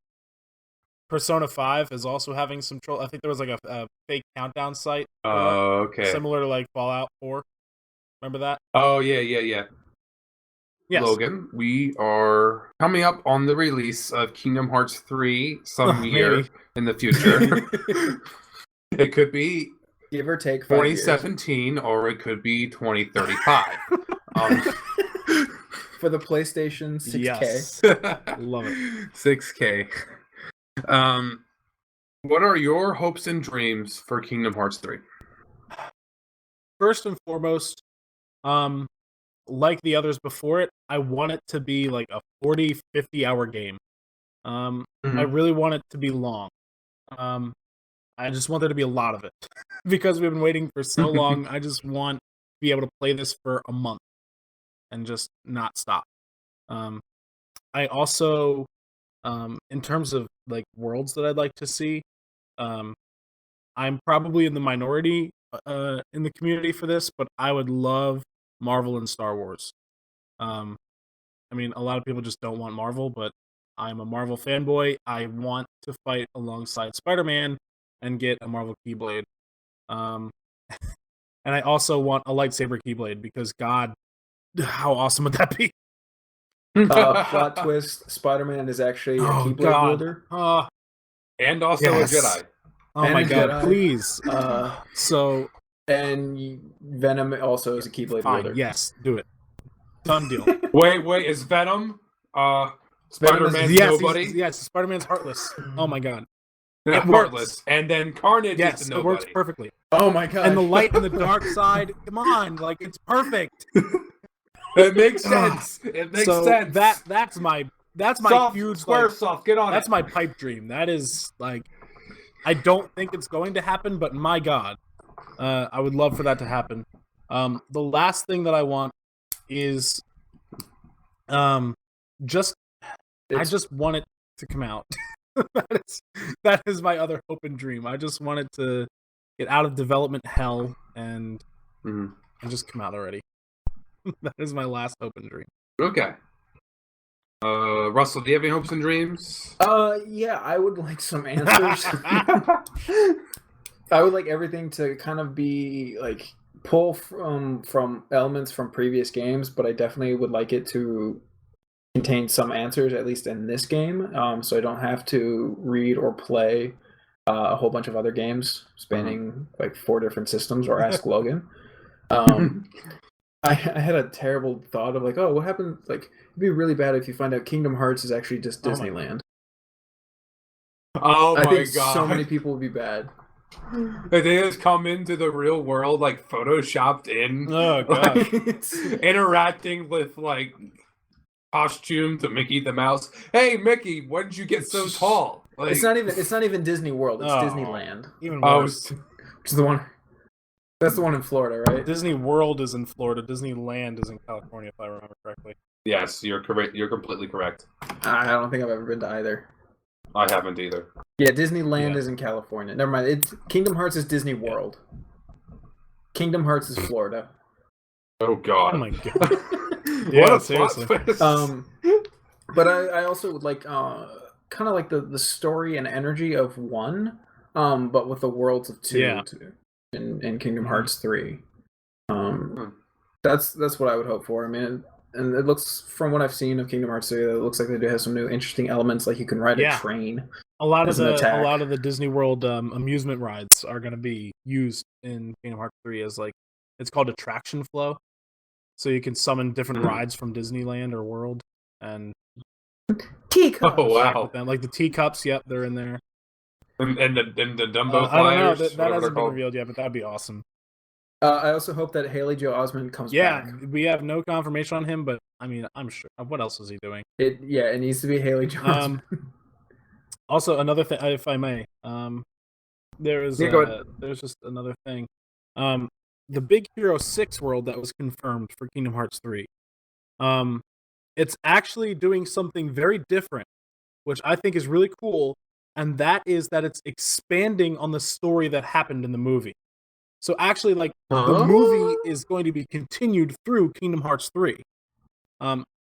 Speaker 1: Persona 5 is also having some trouble. I think there was like a fake countdown site.
Speaker 2: Okay.
Speaker 1: Similar to like Fallout 4. Remember that?
Speaker 2: Oh yeah.
Speaker 1: Yes.
Speaker 2: Logan, we are coming up on the release of Kingdom Hearts 3 some year
Speaker 1: maybe.
Speaker 2: in the future. It could be
Speaker 3: Give or take 5 years.
Speaker 2: 2017 or it could be 2035.
Speaker 3: For the PlayStation 6K.
Speaker 1: Yes. Love it.
Speaker 2: 6K. What are your hopes and dreams for Kingdom Hearts 3?
Speaker 1: First and foremost, like the others before it, I want it to be like a 40, 50-hour game. I really want it to be long. I just want there to be a lot of it. Because we've been waiting for so long, I just want to be able to play this for a month and just not stop. I also, in terms of like worlds that I'd like to see, I'm probably in the minority in the community for this, but I would love Marvel and Star Wars. I mean, a lot of people just don't want Marvel, but I'm a Marvel fanboy. I want to fight alongside Spider-Man and get a Marvel Keyblade. And I also want a lightsaber Keyblade because God, how awesome would that be?
Speaker 3: Plot twist: Spider-Man is actually a Keyblade wielder.
Speaker 2: And also
Speaker 1: Yes.
Speaker 2: a Jedi.
Speaker 1: Oh
Speaker 3: And
Speaker 1: my
Speaker 3: a
Speaker 1: God,
Speaker 3: Jedi.
Speaker 1: please. So
Speaker 3: And Venom also is a Keyblade
Speaker 1: fine,
Speaker 3: wielder.
Speaker 1: yes, do it. Done deal.
Speaker 2: Wait, is Venom Spider-Man's nobody?
Speaker 1: Yes, Spider-Man's heartless. Oh my God.
Speaker 2: It Heartless. And then Carnage
Speaker 1: Yes,
Speaker 2: is
Speaker 1: it
Speaker 2: nobody.
Speaker 1: works perfectly.
Speaker 3: Oh my God!
Speaker 1: And the light and the dark side, come on, like it's perfect.
Speaker 2: It makes sense. It makes
Speaker 1: So
Speaker 2: sense.
Speaker 1: that's my
Speaker 2: Soft,
Speaker 1: huge
Speaker 2: Squaresoft, get on
Speaker 1: that's
Speaker 2: it.
Speaker 1: my pipe dream. That is like, I don't think it's going to happen, but my God, I would love for that to happen. The last thing that I want is, I just want it to come out. that is my other hope and dream. I just want it to get out of development hell and just come out already. That is my last hope and dream.
Speaker 2: Okay. Russell, do you have any hopes and dreams?
Speaker 3: Yeah, I would like some answers. I would like everything to kind of be like pull from elements from previous games, but I definitely would like it to contain some answers, at least in this game, so I don't have to read or play a whole bunch of other games spanning like 4 different systems or ask Logan. I had a terrible thought of like, oh, what happened? Like, it'd be really bad if you find out Kingdom Hearts is actually just Disneyland.
Speaker 2: Oh
Speaker 3: I
Speaker 2: my
Speaker 3: think
Speaker 2: God.
Speaker 3: so many people would be bad.
Speaker 2: They just come into the real world like photoshopped in,
Speaker 1: Oh God.
Speaker 2: interacting with like costume to Mickey the Mouse. Hey Mickey, when did you get so tall? Like,
Speaker 3: It's not even Disney World. It's
Speaker 1: Oh.
Speaker 3: Disneyland.
Speaker 1: Even
Speaker 2: oh,
Speaker 1: worse.
Speaker 3: Which is the one. That's the one in Florida, right?
Speaker 1: Disney World is in Florida. Disneyland is in California, if I remember correctly.
Speaker 2: yes, you're correct. You're completely correct.
Speaker 3: I don't think I've ever been to either.
Speaker 2: I haven't either.
Speaker 3: Yeah, Disneyland
Speaker 1: Yeah.
Speaker 3: is in California. Never mind. It's Kingdom Hearts is Disney World. Kingdom Hearts is Florida.
Speaker 2: Oh God.
Speaker 1: Oh my God.
Speaker 2: What
Speaker 1: Yeah,
Speaker 2: a
Speaker 1: seriously.
Speaker 2: plot twist.
Speaker 3: But I also would like kind of like the story and energy of 1, but with the worlds of 2
Speaker 1: Yeah.
Speaker 3: in Kingdom Hearts 3. That's what I would hope for. I mean, and it looks, from what I've seen of Kingdom Hearts 3, it looks like they do have some new interesting elements, like you can ride
Speaker 1: Yeah.
Speaker 3: a train.
Speaker 1: A lot of
Speaker 3: As an
Speaker 1: the
Speaker 3: attack.
Speaker 1: Disney World amusement rides are going to be used in Kingdom Hearts 3 as like, it's called attraction flow. So you can summon different rides from Disneyland or World, and
Speaker 3: Teacups!
Speaker 2: Oh wow.
Speaker 1: with them. Like the teacups, yep, they're in there.
Speaker 2: And the Dumbo
Speaker 1: I don't know,
Speaker 2: flyers.
Speaker 1: that
Speaker 2: whatever they're
Speaker 1: hasn't been
Speaker 2: called.
Speaker 1: revealed yet, but that'd be awesome.
Speaker 3: I also hope that Haley Joe Osment comes
Speaker 1: Yeah,
Speaker 3: back.
Speaker 1: we have no confirmation on him, but I mean, I'm sure. What else is he doing?
Speaker 3: It needs to be Haley Joe
Speaker 1: Um,
Speaker 3: Osment.
Speaker 1: Also, another thing, if I may, there's
Speaker 2: go ahead.
Speaker 1: there's just another thing. The Big Hero 6 world that was confirmed for Kingdom Hearts 3. It's actually doing something very different, which I think is really cool, and that is that it's expanding on the story that happened in the movie. So actually, like, the movie is going to be continued through Kingdom Hearts 3.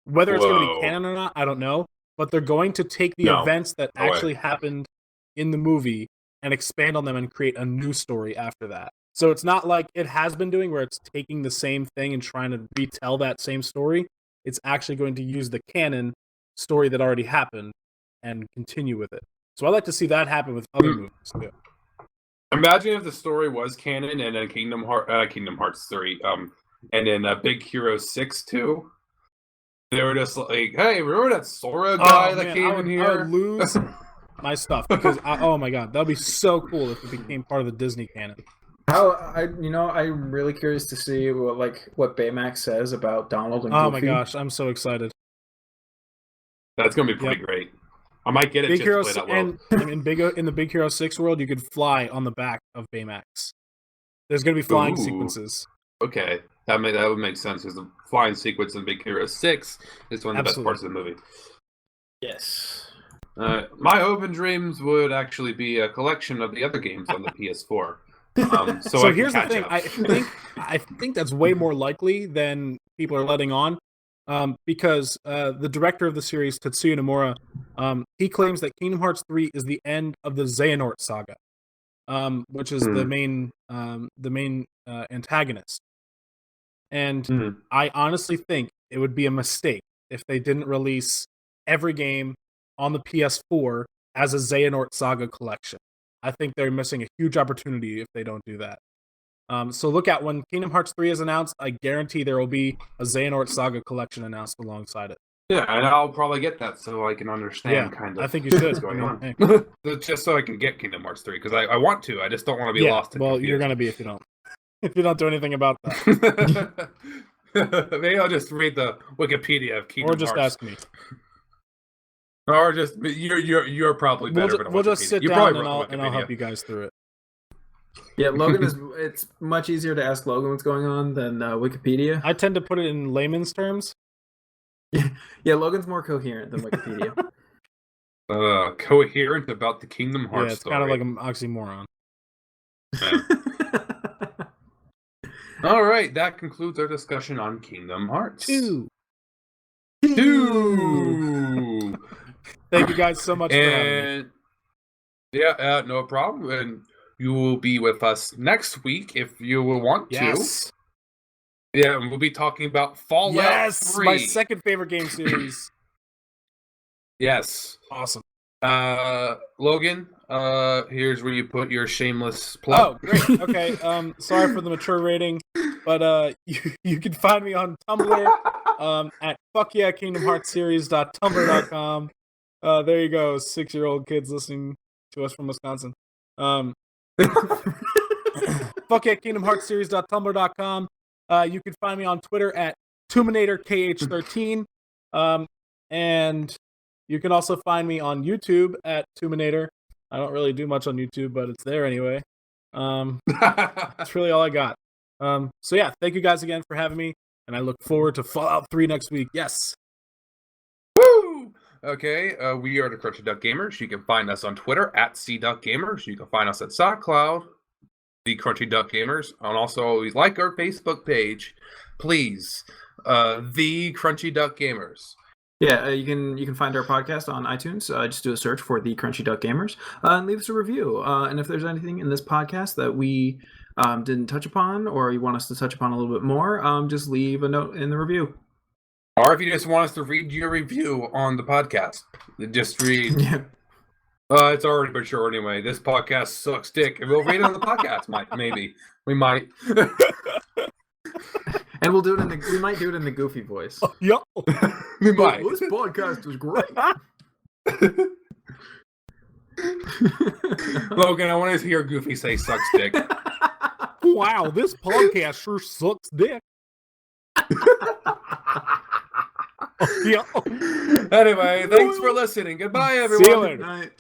Speaker 1: Whether it's going to be canon or not, I don't know, but they're going to take the events that actually happened in the movie and expand on them and create a new story after that. So it's not like it has been doing, where it's taking the same thing and trying to retell that same story. It's actually going to use the canon story that already happened and continue with it. So I'd like to see that happen with other movies too.
Speaker 2: Imagine if the story was canon and then Kingdom Hearts 3, and then Big Hero 6 too. They were just like, hey, remember that Sora guy that came in here?
Speaker 1: I would lose my stuff because oh my god, that'd be so cool if it became part of the Disney canon.
Speaker 3: I'm really curious to see what Baymax says about Donald and Goofy.
Speaker 1: Oh my gosh, I'm so excited.
Speaker 2: That's gonna be pretty great. I might get it
Speaker 1: Big
Speaker 2: just
Speaker 1: Hero
Speaker 2: to play that world.
Speaker 1: and in the Big Hero 6 world, you could fly on the back of Baymax. There's gonna be flying sequences.
Speaker 2: Okay, that would make sense because the flying sequence in Big Hero 6 is one of the best parts of the movie.
Speaker 3: Yes.
Speaker 2: My open dreams would actually be a collection of the other games on the PS4.
Speaker 1: So here's the thing. I think that's way more likely than people are letting on, because the director of the series, Tetsuya Nomura, he claims that Kingdom Hearts 3 is the end of the Xehanort saga, which is the main antagonist. And I honestly think it would be a mistake if they didn't release every game on the PS4 as a Xehanort saga collection. I think they're missing a huge opportunity if they don't do that. So look out, when Kingdom Hearts 3 is announced, I guarantee there will be a Xehanort Saga collection announced alongside it.
Speaker 2: Yeah, and I'll probably get that so I can understand kind of
Speaker 1: I think you should.
Speaker 2: what's going on. Just so I can get Kingdom Hearts 3, because I want to. I just don't want to be lost.
Speaker 1: Well, you're going to be if you don't. If you don't do anything about that.
Speaker 2: Maybe I'll just read the Wikipedia of Kingdom Hearts.
Speaker 1: Or just ask me.
Speaker 2: Or just you're probably better.
Speaker 1: We'll just sit down and I'll help you guys through it.
Speaker 3: Yeah, Logan it's much easier to ask Logan what's going on than Wikipedia.
Speaker 1: I tend to put it in layman's terms.
Speaker 3: Yeah, Logan's more coherent than Wikipedia.
Speaker 2: Coherent about the Kingdom Hearts
Speaker 1: it's
Speaker 2: story.
Speaker 1: kind of like an oxymoron.
Speaker 2: Yeah. All right, that concludes our discussion on Kingdom Hearts
Speaker 1: 2. Thank you guys so much for having me.
Speaker 2: Yeah, no problem. And you will be with us next week if you will want to. Yeah, and we'll be talking about Fallout 3.
Speaker 1: My second favorite game series.
Speaker 2: Yes.
Speaker 1: Awesome.
Speaker 2: Logan, here's where you put your shameless plug.
Speaker 1: Oh, great. Okay. Sorry for the mature rating, but you can find me on Tumblr at fuckyeahkingdomheartseries.tumblr.com. There you go, 6-year-old kids listening to us from Wisconsin. fuckyeahkingdomheartseries.tumblr.com. You can find me on Twitter at TuminatorKH13. And you can also find me on YouTube at Tuminator. I don't really do much on YouTube, but it's there anyway. That's really all I got. So yeah, thank you guys again for having me, and I look forward to Fallout 3 next week. Yes.
Speaker 2: Woo! Okay, we are the Crunchy Duck Gamers. You can find us on Twitter at CDuckGamers. You can find us at SoundCloud, the Crunchy Duck Gamers, and also always like our Facebook page, please. The Crunchy Duck Gamers.
Speaker 3: Yeah, you can find our podcast on iTunes. Just do a search for the Crunchy Duck Gamers and leave us a review. And if there's anything in this podcast that we didn't touch upon, or you want us to touch upon a little bit more, just leave a note in the review.
Speaker 2: Or if you just want us to read your review on the podcast, just read.
Speaker 3: Yeah.
Speaker 2: It's already been sure anyway. This podcast sucks dick, and we'll read it on the podcast. Maybe we might.
Speaker 3: And we'll do it we might do it in the Goofy voice.
Speaker 1: Yo.
Speaker 2: We might.
Speaker 3: This podcast is great.
Speaker 2: Logan, I want to hear Goofy say sucks dick.
Speaker 1: Wow, this podcast sure sucks dick.
Speaker 2: Anyway, thanks for listening. Goodbye, everyone.
Speaker 1: See you later.
Speaker 3: Good night.